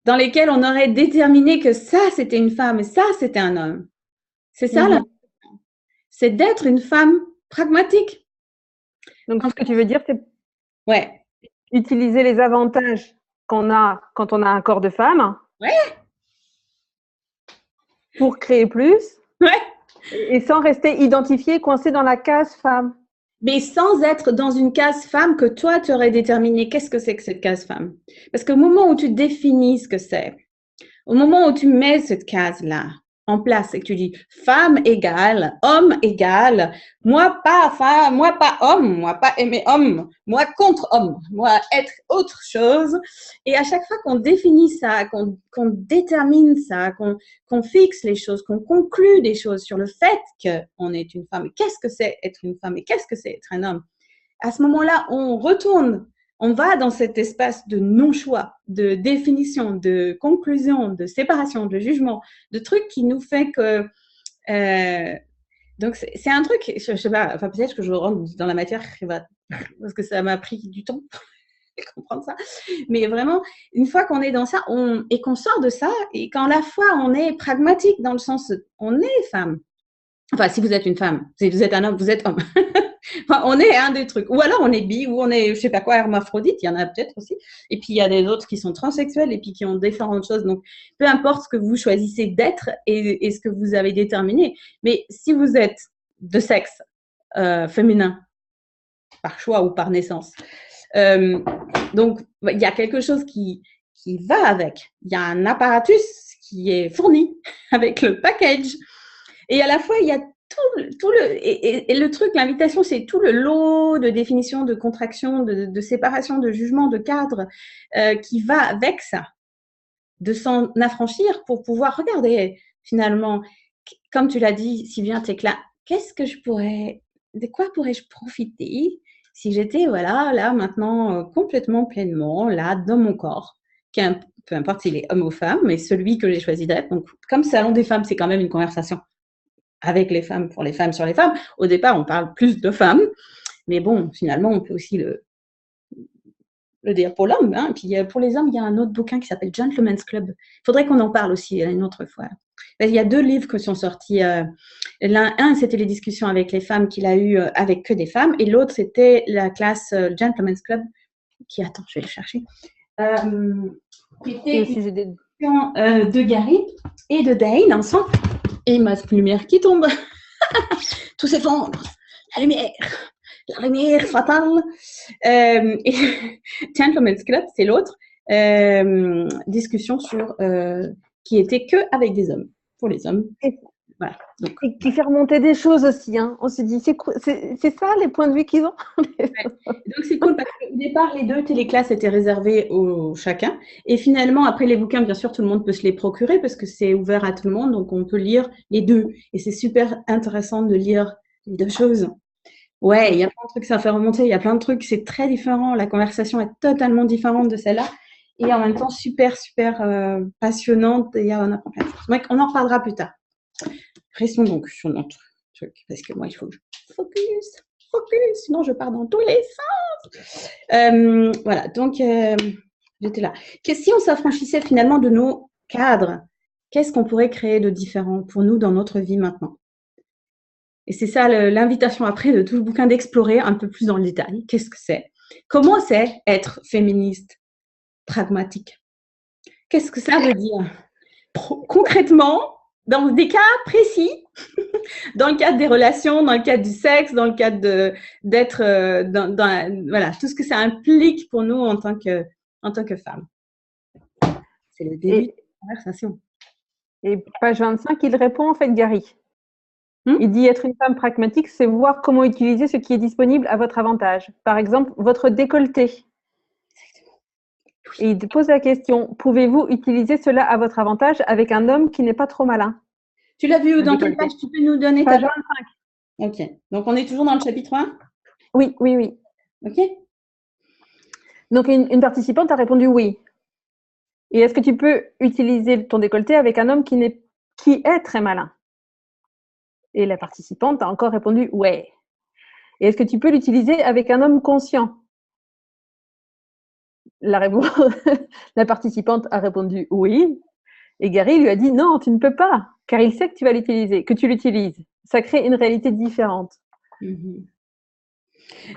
dans lesquelles on aurait déterminé que ça, c'était une femme et ça, c'était un homme. C'est ça, là. C'est d'être une femme pragmatique. Donc, ce que tu veux dire, c'est ouais. utiliser les avantages qu'on a quand on a un corps de femme pour créer plus et sans rester identifié, coincé dans la case femme. Mais sans être dans une case femme que toi, tu aurais déterminé qu'est-ce que c'est que cette case femme. Parce qu'au moment où tu définis ce que c'est, au moment où tu mets cette case-là en place et que tu dis femme égale, homme égale, moi pas femme, moi pas homme, moi pas aimer homme, moi contre homme, moi être autre chose. Et à chaque fois qu'on définit ça, qu'on détermine ça, qu'on fixe les choses, qu'on conclut des choses sur le fait qu'on est une femme, et qu'est-ce que c'est être une femme et qu'est-ce que c'est être un homme, à ce moment-là, on retourne. On va dans cet espace de non-choix, de définition, de conclusion, de séparation, de jugement, de trucs qui nous fait que... donc, c'est un truc, je sais pas, enfin peut-être que je rentre dans la matière, parce que ça m'a pris du temps de comprendre ça. Mais vraiment, une fois qu'on est dans ça, et qu'on sort de ça, et qu'en la fois on est pragmatique dans le sens, on est femme. Enfin, si vous êtes une femme, si vous êtes un homme, vous êtes homme. Enfin, on est un des trucs. Ou alors on est bi, ou on est, je sais pas quoi, hermaphrodite, il y en a peut-être aussi. Et puis il y a des autres qui sont transsexuels et puis qui ont différentes choses. Donc, peu importe ce que vous choisissez d'être et ce que vous avez déterminé. Mais si vous êtes de sexe féminin, par choix ou par naissance, donc il y a quelque chose qui qui va avec. Il y a un apparatus qui est fourni avec le package. Et à la fois, il y a et le truc, l'invitation, c'est tout le lot de définition, de contraction, de séparation, de jugement, de cadre qui va avec ça, de s'en affranchir pour pouvoir regarder finalement, comme tu l'as dit, Sylvia Tecla, de quoi pourrais-je profiter si j'étais, voilà, là, maintenant, complètement, pleinement, là, dans mon corps, peu importe s'il est homme ou femme, mais celui que j'ai choisi d'être. Donc, comme Salon des femmes, c'est quand même une conversation avec les femmes, pour les femmes, sur les femmes. Au départ, on parle plus de femmes, mais bon, finalement, on peut aussi le dire pour l'homme. Hein. Puis pour les hommes, il y a un autre bouquin qui s'appelle Gentleman's Club. Il faudrait qu'on en parle aussi une autre fois. Il y a 2 livres qui sont sortis. Un, c'était les discussions avec les femmes qu'il a eues avec que des femmes, et l'autre, c'était la classe Gentleman's Club, qui, attends, je vais le chercher, qui était une discussion de Gary et de Dane ensemble. Et il masque lumière qui tombe. Tout s'effondre. La lumière fatale. Et Gentleman's Club, c'est l'autre discussion sur qui était que avec des hommes, pour les hommes. Voilà. Donc, et qui fait remonter des choses aussi. Hein. On se dit, c'est ça les points de vue qu'ils ont. Ouais. Donc c'est cool parce qu'au départ, les 2 téléclasses étaient réservées au chacun. Et finalement, après les bouquins, bien sûr, tout le monde peut se les procurer parce que c'est ouvert à tout le monde. Donc on peut lire les 2. Et c'est super intéressant de lire les 2 choses. Ouais, il y a plein de trucs, ça fait remonter. Il y a plein de trucs, c'est très différent. La conversation est totalement différente de celle-là. Et en même temps, super passionnante. Et on apprend plein de choses. Donc, on en reparlera plus tard. Restons donc sur notre truc, parce que moi, il faut que je focus, sinon je pars dans tous les sens. Voilà, donc j'étais là. Si on s'affranchissait finalement de nos cadres, qu'est-ce qu'on pourrait créer de différent pour nous dans notre vie maintenant? Et c'est ça l'invitation après de tout le bouquin, d'explorer un peu plus dans le détail. Qu'est-ce que c'est? Comment c'est être féministe, pragmatique? Qu'est-ce que ça veut dire? Concrètement, dans des cas précis, dans le cadre des relations, dans le cadre du sexe, dans le cadre d'être voilà, tout ce que ça implique pour nous en tant que femmes. C'est le début de la conversation. Et page 25, il répond en fait, Gary. Il dit être une femme pragmatique, c'est voir comment utiliser ce qui est disponible à votre avantage. Par exemple, votre décolleté. Et il pose la question, pouvez-vous utiliser cela à votre avantage avec un homme qui n'est pas trop malin? Tu l'as vu dans quelle page? Tu peux nous donner page ta page? 25. Ok. Donc, on est toujours dans le chapitre 1? Oui. Ok. Donc, une participante a répondu oui. Et est-ce que tu peux utiliser ton décolleté avec un homme qui est très malin? Et la participante a encore répondu ouais. Et est-ce que tu peux l'utiliser avec un homme conscient? La participante a répondu oui. Et Gary lui a dit non, tu ne peux pas, car il sait que tu vas l'utiliser, que tu l'utilises. Ça crée une réalité différente.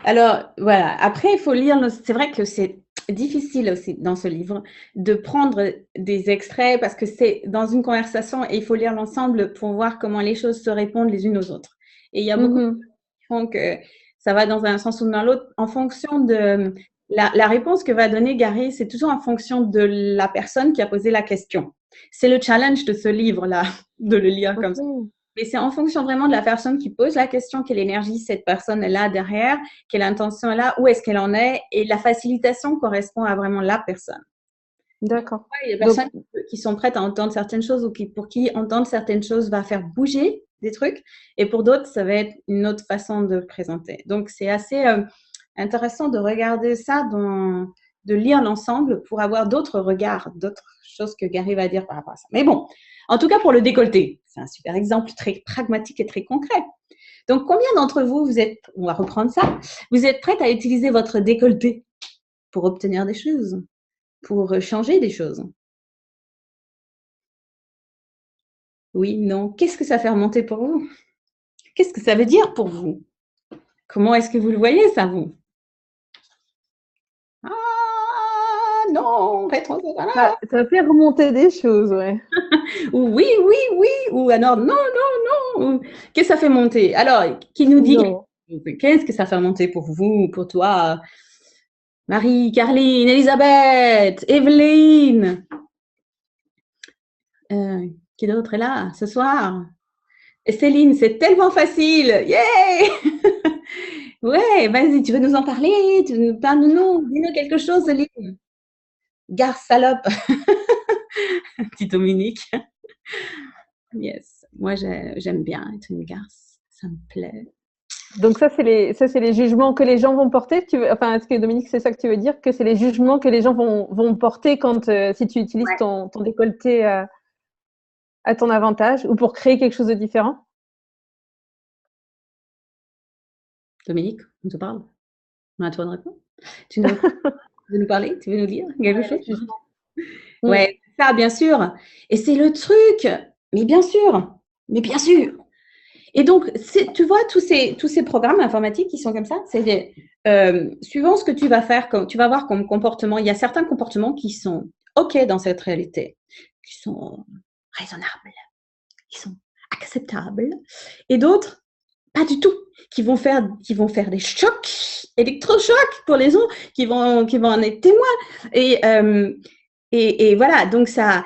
Alors, voilà. Après, il faut lire. C'est vrai que c'est difficile aussi dans ce livre de prendre des extraits parce que c'est dans une conversation et il faut lire l'ensemble pour voir comment les choses se répondent les unes aux autres. Et il y a beaucoup de choses qui font que ça va dans un sens ou dans l'autre en fonction de la réponse que va donner Gary. C'est toujours en fonction de la personne qui a posé la question. C'est le challenge de ce livre-là, de le lire comme ça. Mais c'est en fonction vraiment de la personne qui pose la question, quelle énergie cette personne est là derrière, quelle intention elle a, où est-ce qu'elle en est, et la facilitation correspond à vraiment la personne. D'accord. Il y a des personnes qui sont prêtes à entendre certaines choses ou pour qui entendre certaines choses va faire bouger des trucs, et pour d'autres, ça va être une autre façon de présenter. Donc, c'est assez intéressant de regarder ça, de lire l'ensemble pour avoir d'autres regards, d'autres choses que Gary va dire par rapport à ça. Mais bon, en tout cas pour le décolleté, c'est un super exemple très pragmatique et très concret. Donc, combien d'entre vous, on va reprendre ça, vous êtes prêtes à utiliser votre décolleté pour obtenir des choses, pour changer des choses? Oui, non. Qu'est-ce que ça fait remonter pour vous? Qu'est-ce que ça veut dire pour vous? Comment est-ce que vous le voyez, ça, vous? Ah non, ça fait remonter des choses, ouais. Ou oui, ou alors non. Qu'est-ce que ça fait monter? Alors, qui nous dit? Qu'est-ce que ça fait monter pour vous, pour toi? Marie, Carline, Elisabeth, Evelyne. Qui d'autre est là ce soir? Et Céline, c'est tellement facile. Yeah! Ouais, vas-y, tu veux nous en parler? Parle-nous, dis-nous quelque chose, Céline. Garce salope. Petit Dominique. Yes, moi j'aime bien être une garce, ça me plaît. Donc ça, c'est les jugements que les gens vont porter. Enfin, est-ce que Dominique, c'est ça que tu veux dire, que c'est les jugements que les gens vont porter quand si tu utilises Ouais. ton décolleté à ton avantage ou pour créer quelque chose de différent? Dominique, on te parle? On a toi de répondre? Tu veux nous parler? Tu veux nous dire quelque chose? Jugement. Ouais, ça, bien sûr. Et c'est le truc. Mais bien sûr. Mais bien sûr. Et donc, tu vois, tous ces programmes informatiques qui sont comme ça, c'est suivant ce que tu vas faire, tu vas voir comme comportement, il y a certains comportements qui sont OK dans cette réalité, qui sont raisonnables, qui sont acceptables, et d'autres, pas du tout, qui vont faire des chocs, électrochocs pour les autres, qui vont en être témoins. Et voilà, donc ça,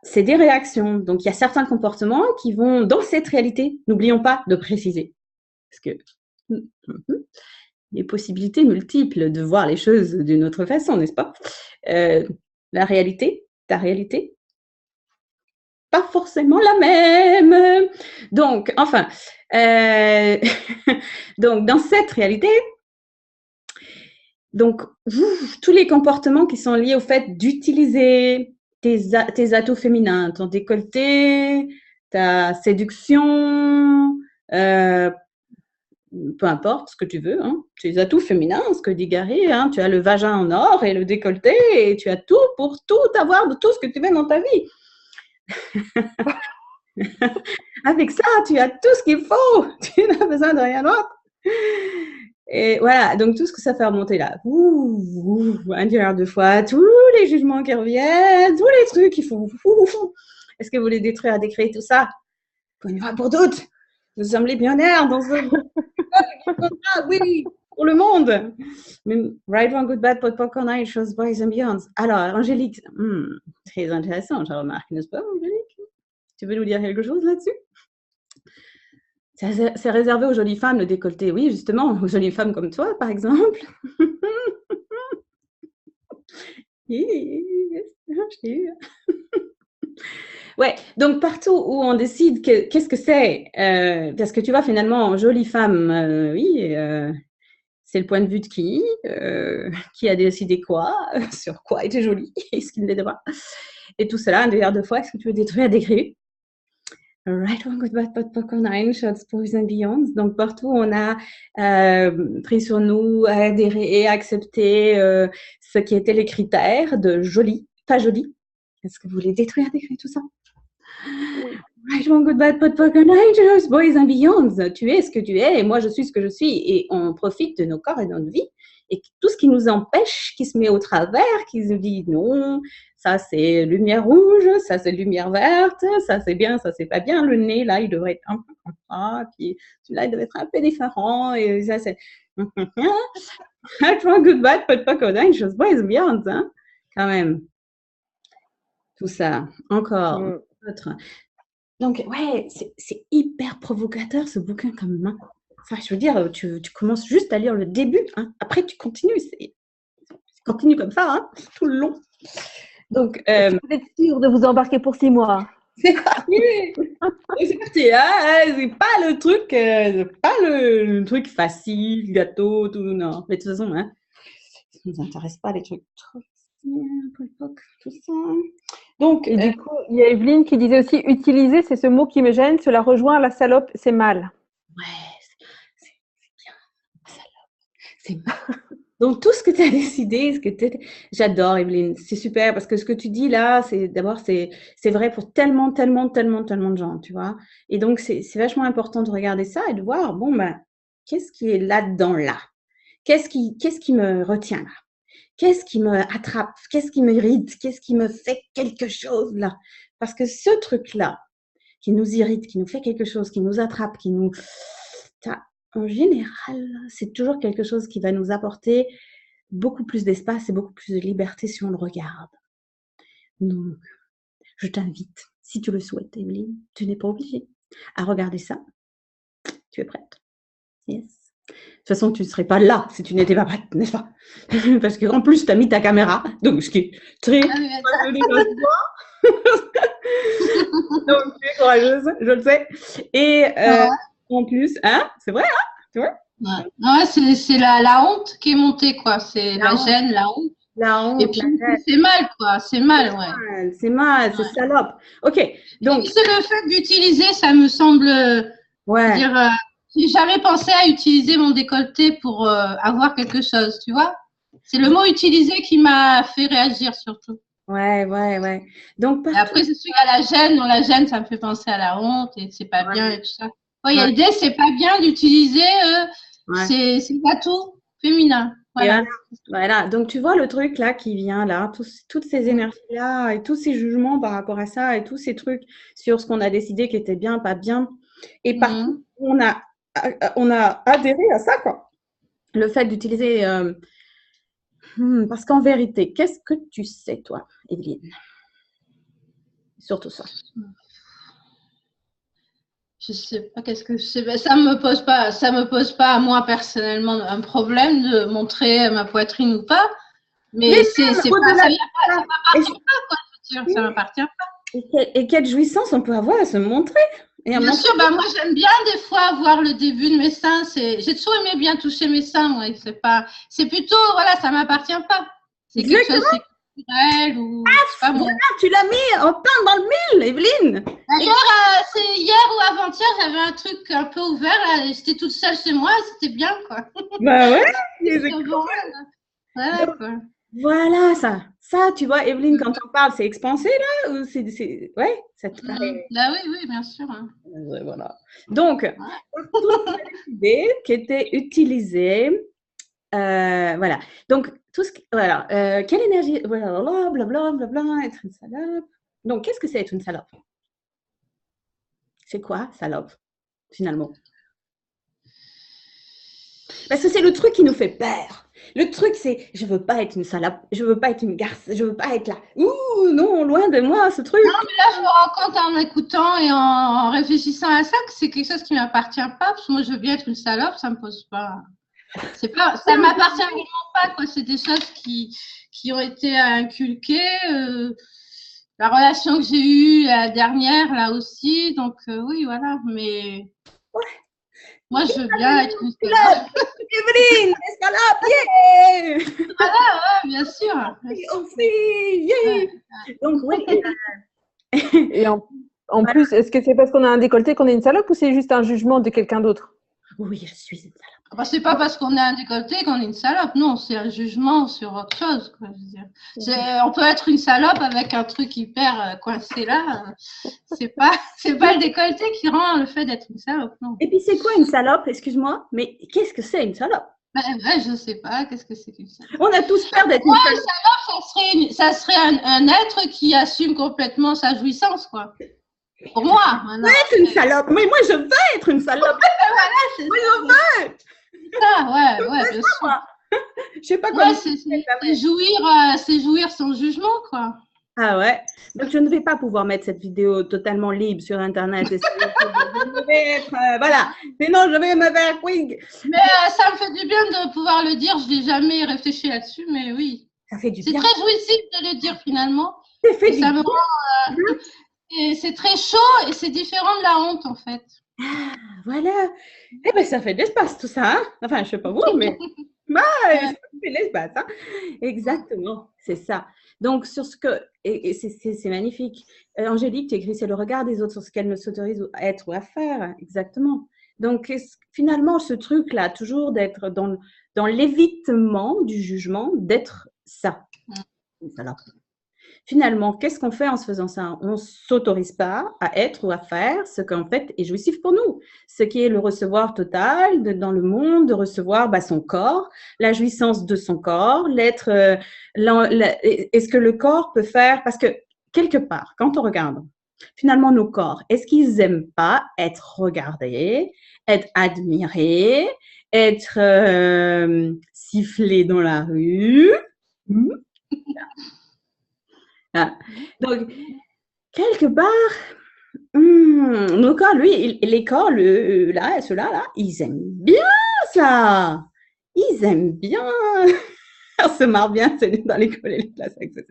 c'est des réactions. Donc il y a certains comportements qui vont dans cette réalité. N'oublions pas de préciser, parce que les possibilités multiples de voir les choses d'une autre façon, n'est-ce pas? La réalité, ta réalité, pas forcément la même. Donc, enfin, donc dans cette réalité, donc tous les comportements qui sont liés au fait d'utiliser tes atouts féminins, ton décolleté, ta séduction, peu importe ce que tu veux, hein, tes atouts féminins, ce que dit Gary, hein, tu as le vagin en or et le décolleté et tu as tout pour tout avoir de tout ce que tu veux dans ta vie. Avec ça, tu as tout ce qu'il faut. Tu n'as besoin de rien d'autre. Et voilà, donc tout ce que ça fait remonter là, un milliard de fois, tous les jugements qui reviennent, tous les trucs qui font. Est-ce que vous voulez détruire, décréter tout ça? Pour une fois pour toutes, nous sommes les pionnières dans ce oui, pour le monde. Right, wrong, good, bad, pot, popcorn, night, shows, boys and beyonds. Alors, Angélique, très intéressant, je remarque, n'est-ce pas, Angélique? Tu veux nous dire quelque chose là-dessus? C'est réservé aux jolies femmes, le décolleté. Oui, justement, aux jolies femmes comme toi, par exemple. Ouais, donc partout où on décide qu'est-ce que c'est, parce que tu vois, finalement, jolie femme, oui, c'est le point de vue de qui a décidé quoi, sur quoi était jolie, et ce qui ne l'était pas. Et tout cela, un milliard de fois, est-ce que tu veux détruire, décrire? Right, wrong, good, bad, pot, popcorn, nine, shots, boys and beyonds. Donc, partout, on a pris sur nous, adhéré et accepté ce qui étaient les critères de joli, pas joli. Est-ce que vous voulez détruire, décrire tout ça? Right, wrong, good, bad, pot, popcorn, nine, shots, boys and beyonds. Tu es ce que tu es et moi, je suis ce que je suis. Et on profite de nos corps et de notre vie. Et tout ce qui nous empêche, qui se met au travers, qui se dit non, ça c'est lumière rouge, ça c'est lumière verte, ça c'est bien, ça c'est pas bien, le nez là il devrait être un peu comme ça, puis celui-là il devrait être un peu différent, et ça c'est good bad, pas codin, chose boys bien, hein, quand même. Tout ça, encore, autre. Donc ouais, c'est hyper provocateur ce bouquin quand même. Hein. Enfin, je veux dire, tu commences juste à lire le début, hein. Après tu continues, continue comme ça, hein, tout le long. Donc, vous êtes sûr de vous embarquer pour 6 mois? C'est parti, c'est parti. Hein, c'est pas le truc facile, gâteau, tout. Non, mais de toute façon, hein, ça nous intéresse pas les trucs trop tout ça. Donc, et du coup, il y a Evelyne qui disait aussi utiliser, c'est ce mot qui me gêne. Cela rejoint la salope, c'est mal. Ouais, c'est bien, salope, c'est mal. Donc, tout ce que tu as décidé, j'adore, Evelyne, c'est super parce que ce que tu dis là, c'est vrai pour tellement de gens, tu vois. Et donc, c'est vachement important de regarder ça et de voir, bon, ben, qu'est-ce qui est là-dedans là? Qu'est-ce qui me retient là? Qu'est-ce qui me attrape? Qu'est-ce qui m'irrite? Qu'est-ce qui me fait quelque chose là? Parce que ce truc-là, qui nous irrite, qui nous fait quelque chose, qui nous attrape, en général, c'est toujours quelque chose qui va nous apporter beaucoup plus d'espace et beaucoup plus de liberté si on le regarde. Donc, je t'invite, si tu le souhaites, Evelyne, tu n'es pas obligée à regarder ça. Tu es prête? Yes. De toute façon, tu ne serais pas là si tu n'étais pas prête, n'est-ce pas? Parce qu'en plus, tu as mis ta caméra, donc ce qui est très joli pour toi. Donc, tu es courageuse, je le sais. Et en plus, hein, c'est vrai, hein, tu vois? Ouais, c'est la honte qui est montée, quoi. C'est la gêne, la honte. La honte. Et puis, c'est mal, quoi. C'est mal, ouais. C'est mal, c'est salope. Ok, donc. C'est le fait d'utiliser, ça me semble. Dire, j'ai jamais pensé à utiliser mon décolleté pour avoir quelque chose, tu vois. C'est le mot utilisé qui m'a fait réagir, surtout. Ouais. Donc, et après, c'est sûr, il y a la gêne. Non, la gêne, ça me fait penser à la honte et c'est pas bien et tout ça. Ouais, il y a l'idée, c'est pas bien d'utiliser ces atouts féminins. Voilà. Donc, tu vois le truc là qui vient là, toutes ces énergies-là et tous ces jugements par rapport à ça et tous ces trucs sur ce qu'on a décidé qui était bien, pas bien. Et partout, on a adhéré à ça, quoi. Le fait d'utiliser… parce qu'en vérité, qu'est-ce que tu sais, toi, Evelyne? Surtout ça. Je sais pas qu'est-ce que je sais. Ben, ça me pose pas à moi personnellement un problème de montrer ma poitrine ou pas. Mais ça m'appartient pas, quoi. Ça m'appartient pas. Et quelle jouissance on peut avoir à se montrer. Bien sûr, bah moi j'aime bien des fois voir le début de mes seins. J'ai toujours aimé bien toucher mes seins, moi. C'est plutôt, voilà, ça m'appartient pas. C'est quelque chose de culturel ou. Ah, voilà, tu l'as mis en pain dans le mille, Evelyne. D'ailleurs, c'est hier ou avant-hier, j'avais un truc un peu ouvert. J'étais toute seule chez moi, c'était bien, quoi. Bah ouais. Voilà, quoi. Voilà, ça, tu vois, Evelyne, quand on parle, c'est expansé, là, ou ouais, ça te paraît… Là, oui, bien sûr. Voilà. Donc, toutes les idées qui étaient utilisées, voilà. Donc, tout ce qui… Voilà. Quelle énergie… Blablabla, être une salope. Donc, qu'est-ce que c'est être une salope? C'est quoi, salope, finalement? Parce que c'est le truc qui nous fait peur. Le truc, c'est, je veux pas être une salope, je veux pas être une garce, je veux pas être là. Ouh, non, loin de moi, ce truc. Non, mais là, je me rends compte en écoutant et en réfléchissant à ça que c'est quelque chose qui m'appartient pas. Parce que moi, je veux bien être une salope, ça me pose pas. Ça m'appartient vraiment pas, quoi. C'est des choses qui ont été inculquées. La relation que j'ai eue la dernière, là aussi. Donc, oui, voilà. Mais. Ouais. Moi, je veux bien être une salope. Evelyne, escalope, yeah! Voilà, ouais, bien sûr. Aussi, yeah! Donc, oui. Et en plus, est-ce que c'est parce qu'on a un décolleté qu'on est une salope ou c'est juste un jugement de quelqu'un d'autre? Oui, je suis une salope. Bah, c'est pas parce qu'on a un décolleté qu'on est une salope, non, c'est un jugement sur autre chose, quoi, je veux dire. On peut être une salope avec un truc hyper coincé là. C'est pas le décolleté qui rend le fait d'être une salope, non. Et puis c'est quoi une salope? Excuse-moi, mais qu'est-ce que c'est une salope? Je sais pas, qu'est-ce que c'est qu'une salope? On a tous peur d'être une salope. Une salope, ça serait un être qui assume complètement sa jouissance, quoi. Pour moi. Je veux être une salope, mais moi je veux être une salope. Voilà, c'est moi je veux. Ça, ouais, bien sûr. Je sais pas comment. C'est jouir sans jugement, quoi. Ah ouais. Donc je ne vais pas pouvoir mettre cette vidéo totalement libre sur Internet. Je vais être, voilà. Sinon je vais me faire quick. Mais ça me fait du bien de pouvoir le dire. Je n'ai jamais réfléchi là-dessus, mais oui. Ça fait du bien. C'est très jouissif de le dire finalement. Ça fait du bien. Et c'est très chaud et c'est différent de la honte en fait. Ah, voilà. Eh bien, ça fait de l'espace tout ça. Hein, enfin, je ne sais pas vous, mais ça fait de l'espace. Hein. Exactement, c'est ça. Donc, sur ce que… Et c'est magnifique. Angélique, tu écris, c'est le regard des autres sur ce qu'elles ne s'autorisent à être ou à faire. Exactement. Donc, finalement, ce truc-là, toujours d'être dans l'évitement du jugement, d'être ça. Voilà. Finalement, qu'est-ce qu'on fait en se faisant ça? On ne s'autorise pas à être ou à faire ce qu'en fait est jouissif pour nous. Ce qui est le recevoir total dans le monde, de recevoir son corps, la jouissance de son corps, l'être, est-ce que le corps peut faire… Parce que quelque part, quand on regarde, finalement nos corps, est-ce qu'ils n'aiment pas être regardés, être admirés, être sifflés dans la rue? Ah. Donc, quelque part, nos corps, les corps, là, ceux-là, là, ils aiment bien ça. Ils aiment bien. On se marre bien dans l'école et les classes avec ça.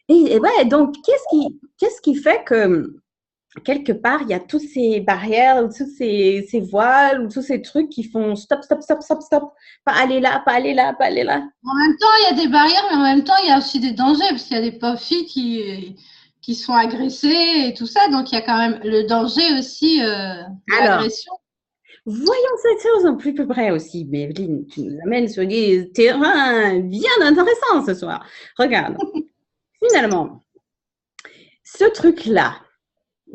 Et ouais, donc, qu'est-ce qui fait que, quelque part, il y a toutes ces barrières, ou toutes ces voiles, ou tous ces trucs qui font stop, stop, stop, stop, stop. Pas aller là, pas aller là, pas aller là. En même temps, il y a des barrières, mais en même temps, il y a aussi des dangers, parce qu'il y a des pauvres filles qui sont agressées et tout ça. Donc, il y a quand même le danger aussi de l'agression. Voyons cette chose en plus près aussi. Mais Evelyne, tu nous amènes sur des terrains bien intéressants ce soir. Regarde, finalement, ce truc-là,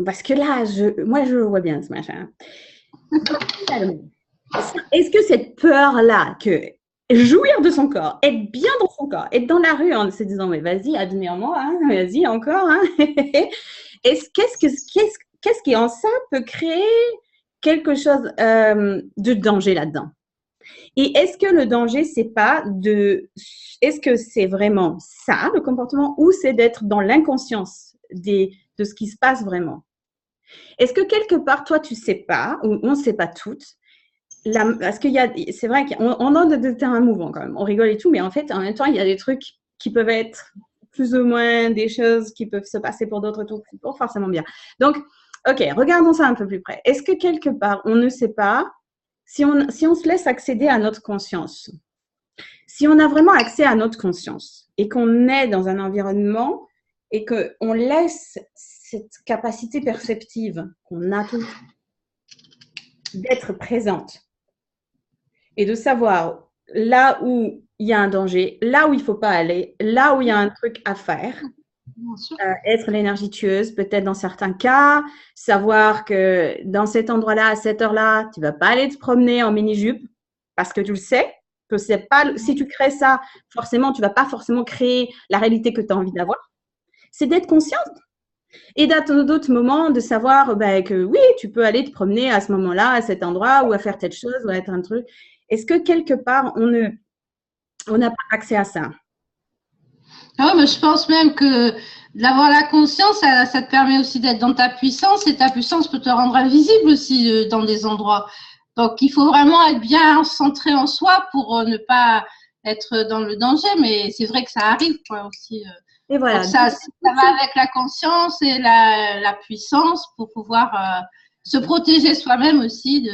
parce que là, moi, je vois bien ce machin. Finalement, est-ce que cette peur-là, que jouir de son corps, être bien dans son corps, être dans la rue en se disant, mais vas-y, admire-moi, hein, vas-y, encore, hein. Qu'est-ce qui en ça peut créer quelque chose de danger là-dedans? Et est-ce que le danger, est-ce que c'est vraiment ça, le comportement, ou c'est d'être dans l'inconscience de ce qui se passe vraiment? Est-ce que quelque part, toi, tu ne sais pas, ou on ne sait pas toutes, parce c'est vrai qu'on a des terrains mouvants quand même, on rigole et tout, mais en fait, en même temps, il y a des trucs qui peuvent être plus ou moins des choses qui peuvent se passer pour d'autres tout, pas forcément bien. Donc, ok, regardons ça un peu plus près. Est-ce que quelque part, on ne sait pas si on se laisse accéder à notre conscience, si on a vraiment accès à notre conscience et qu'on est dans un environnement et qu'on laisse cette capacité perceptive qu'on a tous d'être présente et de savoir là où il y a un danger, là où il ne faut pas aller, là où il y a un truc à faire. Être l'énergie tueuse, peut-être dans certains cas, savoir que dans cet endroit-là, à cette heure-là, tu ne vas pas aller te promener en mini-jupe parce que tu le sais, que c'est pas, si tu crées ça, forcément, tu ne vas pas forcément créer la réalité que tu as envie d'avoir. C'est d'être consciente. Et d'autres moments, de savoir que oui, tu peux aller te promener à ce moment-là, à cet endroit, ou à faire telle chose, ou à être un truc. Est-ce que quelque part, on n'a pas accès à ça? Ah ouais, mais je pense même que d'avoir la conscience, ça te permet aussi d'être dans ta puissance, et ta puissance peut te rendre invisible aussi dans des endroits. Donc, il faut vraiment être bien centré en soi pour ne pas être dans le danger, mais c'est vrai que ça arrive quoi, aussi. Et voilà. Ça va avec la conscience et la puissance pour pouvoir se protéger soi-même aussi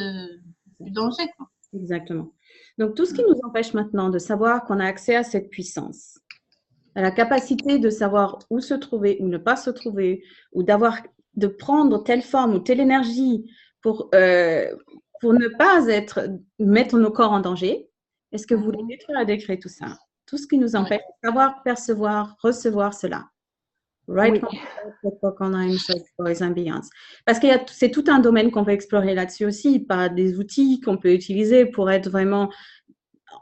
du danger, quoi. Exactement. Donc, tout ce qui nous empêche maintenant de savoir qu'on a accès à cette puissance, à la capacité de savoir où se trouver ou ne pas se trouver, ou de prendre telle forme ou telle énergie pour ne pas mettre nos corps en danger. Est-ce que vous voulez détruire et décréer tout ça? Tout ce qui nous empêche de savoir, percevoir, recevoir cela. Right? Parce que c'est tout un domaine qu'on peut explorer là-dessus aussi, par des outils qu'on peut utiliser pour être vraiment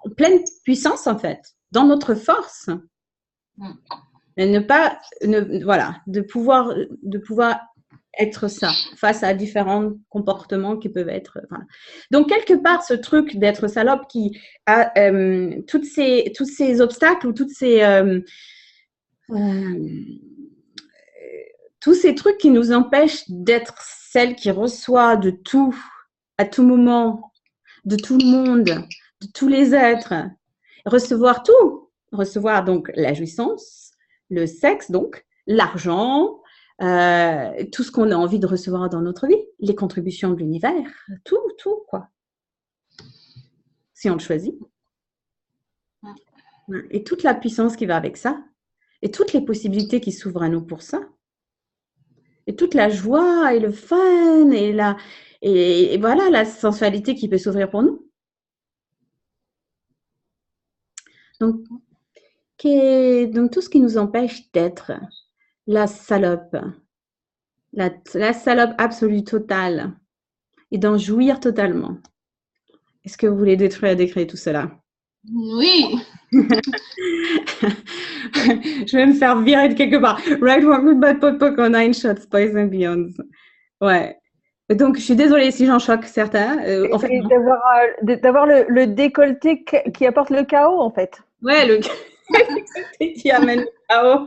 en pleine puissance, en fait, dans notre force. Mais de pouvoir être ça, face à différents comportements qui peuvent être. Voilà. Donc, quelque part, ce truc d'être salope qui a tous ces obstacles ou tous ces trucs qui nous empêchent d'être celle qui reçoit de tout, à tout moment, de tout le monde, de tous les êtres. Recevoir tout. Recevoir donc la jouissance, le sexe, donc l'argent, tout ce qu'on a envie de recevoir dans notre vie, les contributions de l'univers, tout, quoi. Si on le choisit. Et toute la puissance qui va avec ça, et toutes les possibilités qui s'ouvrent à nous pour ça, et toute la joie et le fun, et voilà, la sensualité qui peut s'ouvrir pour nous. Donc, tout ce qui nous empêche d'être la salope, la salope absolue totale, et d'en jouir totalement. Est-ce que vous voulez détruire et décréer tout cela? Oui. Je vais me faire virer de quelque part. Right, one good bad pot poke on 9 shots, boys and beyond. Ouais. Donc, je suis désolée si j'en choque certains. En fait, Et non. d'avoir le décolleté qui apporte le chaos, en fait. Ouais, le qui amène le chaos.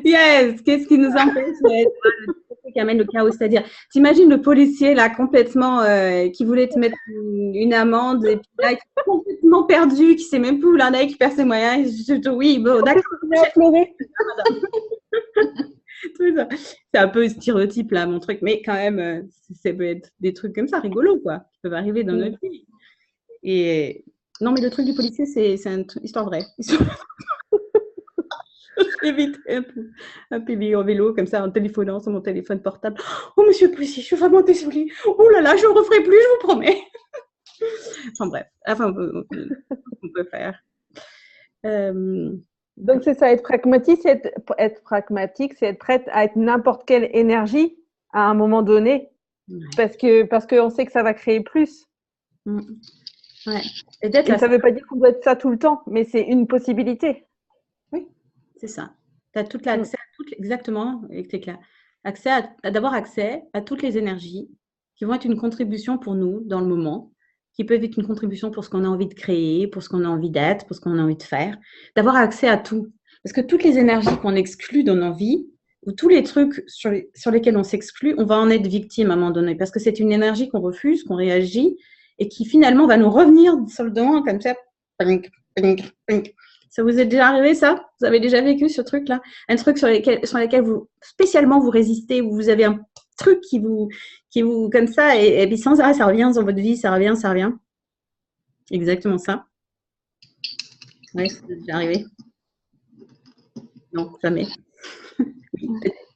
Yes, qu'est-ce qui nous empêche d'être le qui amène le chaos? C'est-à-dire, t'imagines le policier là complètement qui voulait te mettre une amende et puis là, il est complètement perdu, qui sait même plus où l'en est, qui perd ses moyens. Oui, bon, d'accord. C'est un peu stéréotype là, mon truc, mais quand même, ça peut être des trucs comme ça, rigolos quoi, qui peuvent arriver dans notre vie. Et non, mais le truc du policier, c'est une histoire vraie. J'ai évité un PV en vélo, comme ça, en téléphonant sur mon téléphone portable. Oh, monsieur le policier, je suis vraiment désolée. Oh là là, je ne le referai plus, je vous promets. Enfin bref, on peut faire. Donc, c'est ça, être pragmatique, c'est être prête à être n'importe quelle énergie à un moment donné, parce qu'on sait que ça va créer plus. Ouais. Et ça ne veut pas dire qu'on doit être ça tout le temps, mais c'est une possibilité. Oui, c'est ça. Tu as toute l'accès à exactement, c'est clair. D'avoir accès à toutes les énergies qui vont être une contribution pour nous dans le moment, qui peuvent être une contribution pour ce qu'on a envie de créer, pour ce qu'on a envie d'être, pour ce qu'on a envie de faire. D'avoir accès à tout. Parce que toutes les énergies qu'on exclut dans nos vies, ou tous les trucs sur lesquels on s'exclut, on va en être victime à un moment donné. Parce que c'est une énergie qu'on refuse, qu'on réagit, et qui finalement va nous revenir sur le devant comme ça. Pink, pink, pink. Ça vous est déjà arrivé ça? Vous avez déjà vécu ce truc-là? Un truc sur lequel vous spécialement vous résistez, où vous avez un truc qui vous comme ça, et puis sans arrêt, ça revient dans votre vie, ça revient, ça revient. Exactement ça. Oui, ça est déjà arrivé. Non, jamais.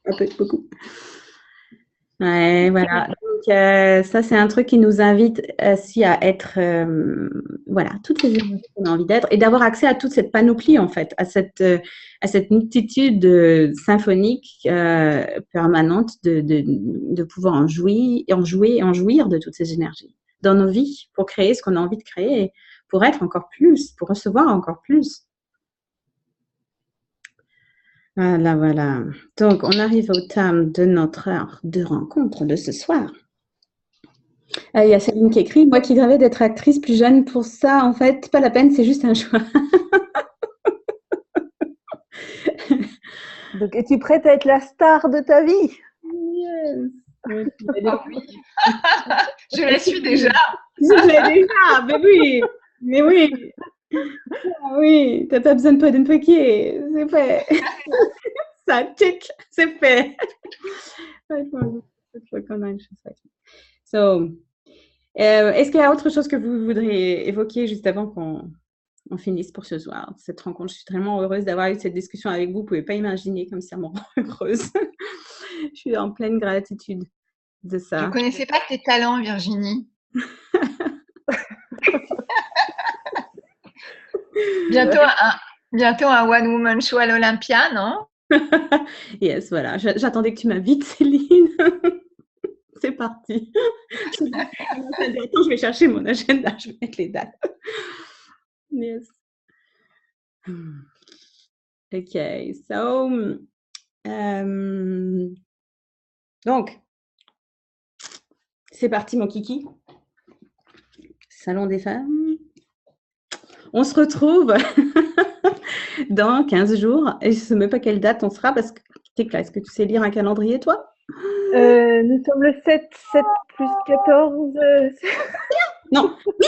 Un peu, beaucoup. Ouais, voilà. Donc, ça, c'est un truc qui nous invite aussi à être, voilà, toutes les énergies qu'on a envie d'être et d'avoir accès à toute cette panoplie, en fait, à cette multitude symphonique permanente de pouvoir en jouer et en jouir de toutes ces énergies dans nos vies pour créer ce qu'on a envie de créer, pour être encore plus, pour recevoir encore plus. Voilà, voilà. Donc, on arrive au terme de notre heure de rencontre de ce soir. Il y a Céline qui écrit « Moi qui rêvais d'être actrice plus jeune, pour ça, en fait, pas la peine, c'est juste un choix. » Donc, es-tu prête à être la star de ta vie? Yes. Oui. Je la suis déjà. Je l'ai déjà, mais oui. Mais oui. Oui, t'as pas besoin de Pod & Poké, c'est fait. Ça, tic, c'est fait. So, est-ce qu'il y a autre chose que vous voudriez évoquer juste avant qu'on finisse pour ce soir, cette rencontre? Je suis vraiment heureuse d'avoir eu cette discussion avec vous. Vous ne pouvez pas imaginer comme ça me rend heureuse. Je suis en pleine gratitude de ça. Je ne connaissais pas tes talents, Virginie. Bientôt un One Woman Show à l'Olympia, non? Yes, voilà. J'attendais que tu m'invites, Céline. C'est parti. Attends, je vais chercher mon agenda, je vais mettre les dates. Yes. Ok, so, donc, c'est parti, mon kiki. Salon des femmes. On se retrouve dans 15 jours. Et je ne sais même pas quelle date on sera parce que, est-ce que tu sais lire un calendrier, toi? Nous sommes le 7 plus 14. Non. Oui,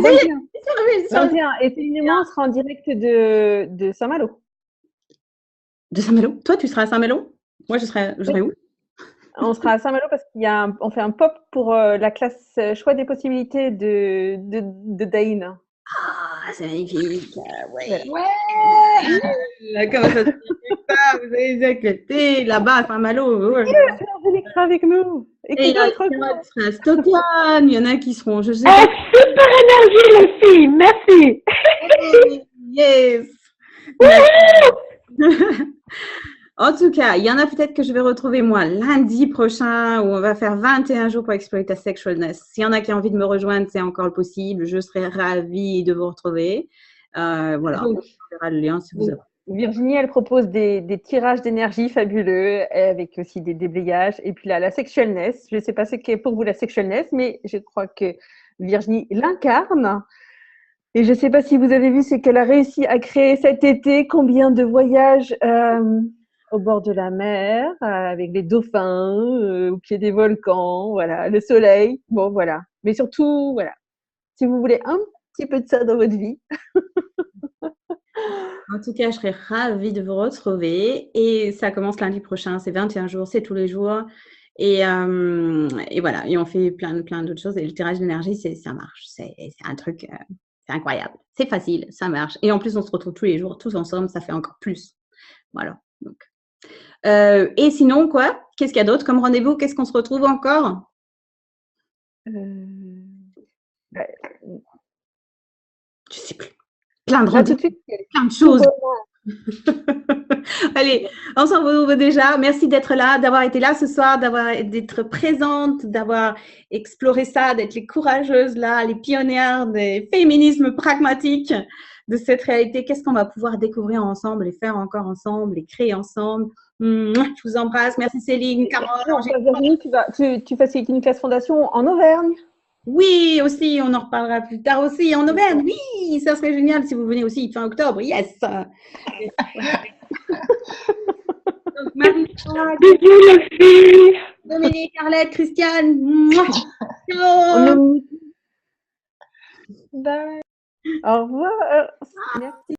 21. Et Céline et moi, on sera en direct de Saint-Malo. De Saint-Malo? Toi, tu seras à Saint-Malo? Moi, je serai où? On sera à Saint-Malo parce qu'on fait un pop pour la classe choix des possibilités de Daïn. Ah, c'est magnifique. Ouais. Ouais. Comment ça se fait ça? Vous avez éclaté là-bas à Saint-Malo. Ouais. Il sera avec nous. Et il y en a qui seront à Stockholm, il y en a qui seront, je sais pas. Super énergie, les filles, merci. Yes. En tout cas, il y en a peut-être que je vais retrouver moi lundi prochain où on va faire 21 jours pour explorer ta sexualness. S'il y en a qui ont envie de me rejoindre, c'est encore possible. Je serai ravie de vous retrouver. Voilà, Donc, on verra le lien si vous avez. Virginie, elle propose des tirages d'énergie fabuleux avec aussi des déblayages. Et puis là, la sexualness. Je ne sais pas ce qu'est pour vous la sexualness, mais je crois que Virginie l'incarne. Et je ne sais pas si vous avez vu ce qu'elle a réussi à créer cet été, combien de voyages au bord de la mer, avec les dauphins, au pied des volcans, voilà, le soleil. Bon, voilà. Mais surtout, voilà, si vous voulez un petit peu de ça dans votre vie. En tout cas, je serais ravie de vous retrouver. Et ça commence lundi prochain. C'est 21 jours, c'est tous les jours. Et voilà. Et on fait plein d'autres choses. Et le tirage d'énergie, ça marche. C'est un truc, c'est incroyable. C'est facile, ça marche. Et en plus, on se retrouve tous les jours, tous ensemble. Ça fait encore plus. Voilà. Donc. Et sinon, quoi? Qu'est-ce qu'il y a d'autre comme rendez-vous? Qu'est-ce qu'on se retrouve encore? Bah, je sais plus. Plein de là, tout rendez-vous, de suite, plein de choses. Allez, on s'en retrouve déjà. Merci d'être là, d'avoir été là ce soir, d'être présente, d'avoir exploré ça, d'être les courageuses là, les pionnières des féminismes pragmatiques de cette réalité. Qu'est-ce qu'on va pouvoir découvrir ensemble et faire encore ensemble et créer ensemble. Je vous embrasse. Merci Céline, Carole. Virginie, tu facilites une classe fondation en Auvergne? Oui, aussi, on en reparlera plus tard aussi en Auvergne. Oui, ça serait génial si vous venez aussi fin octobre. Yes. Donc, Marie-Claude, Dominique, Arlette, Christiane. Ciao. Bye. Au revoir. Merci.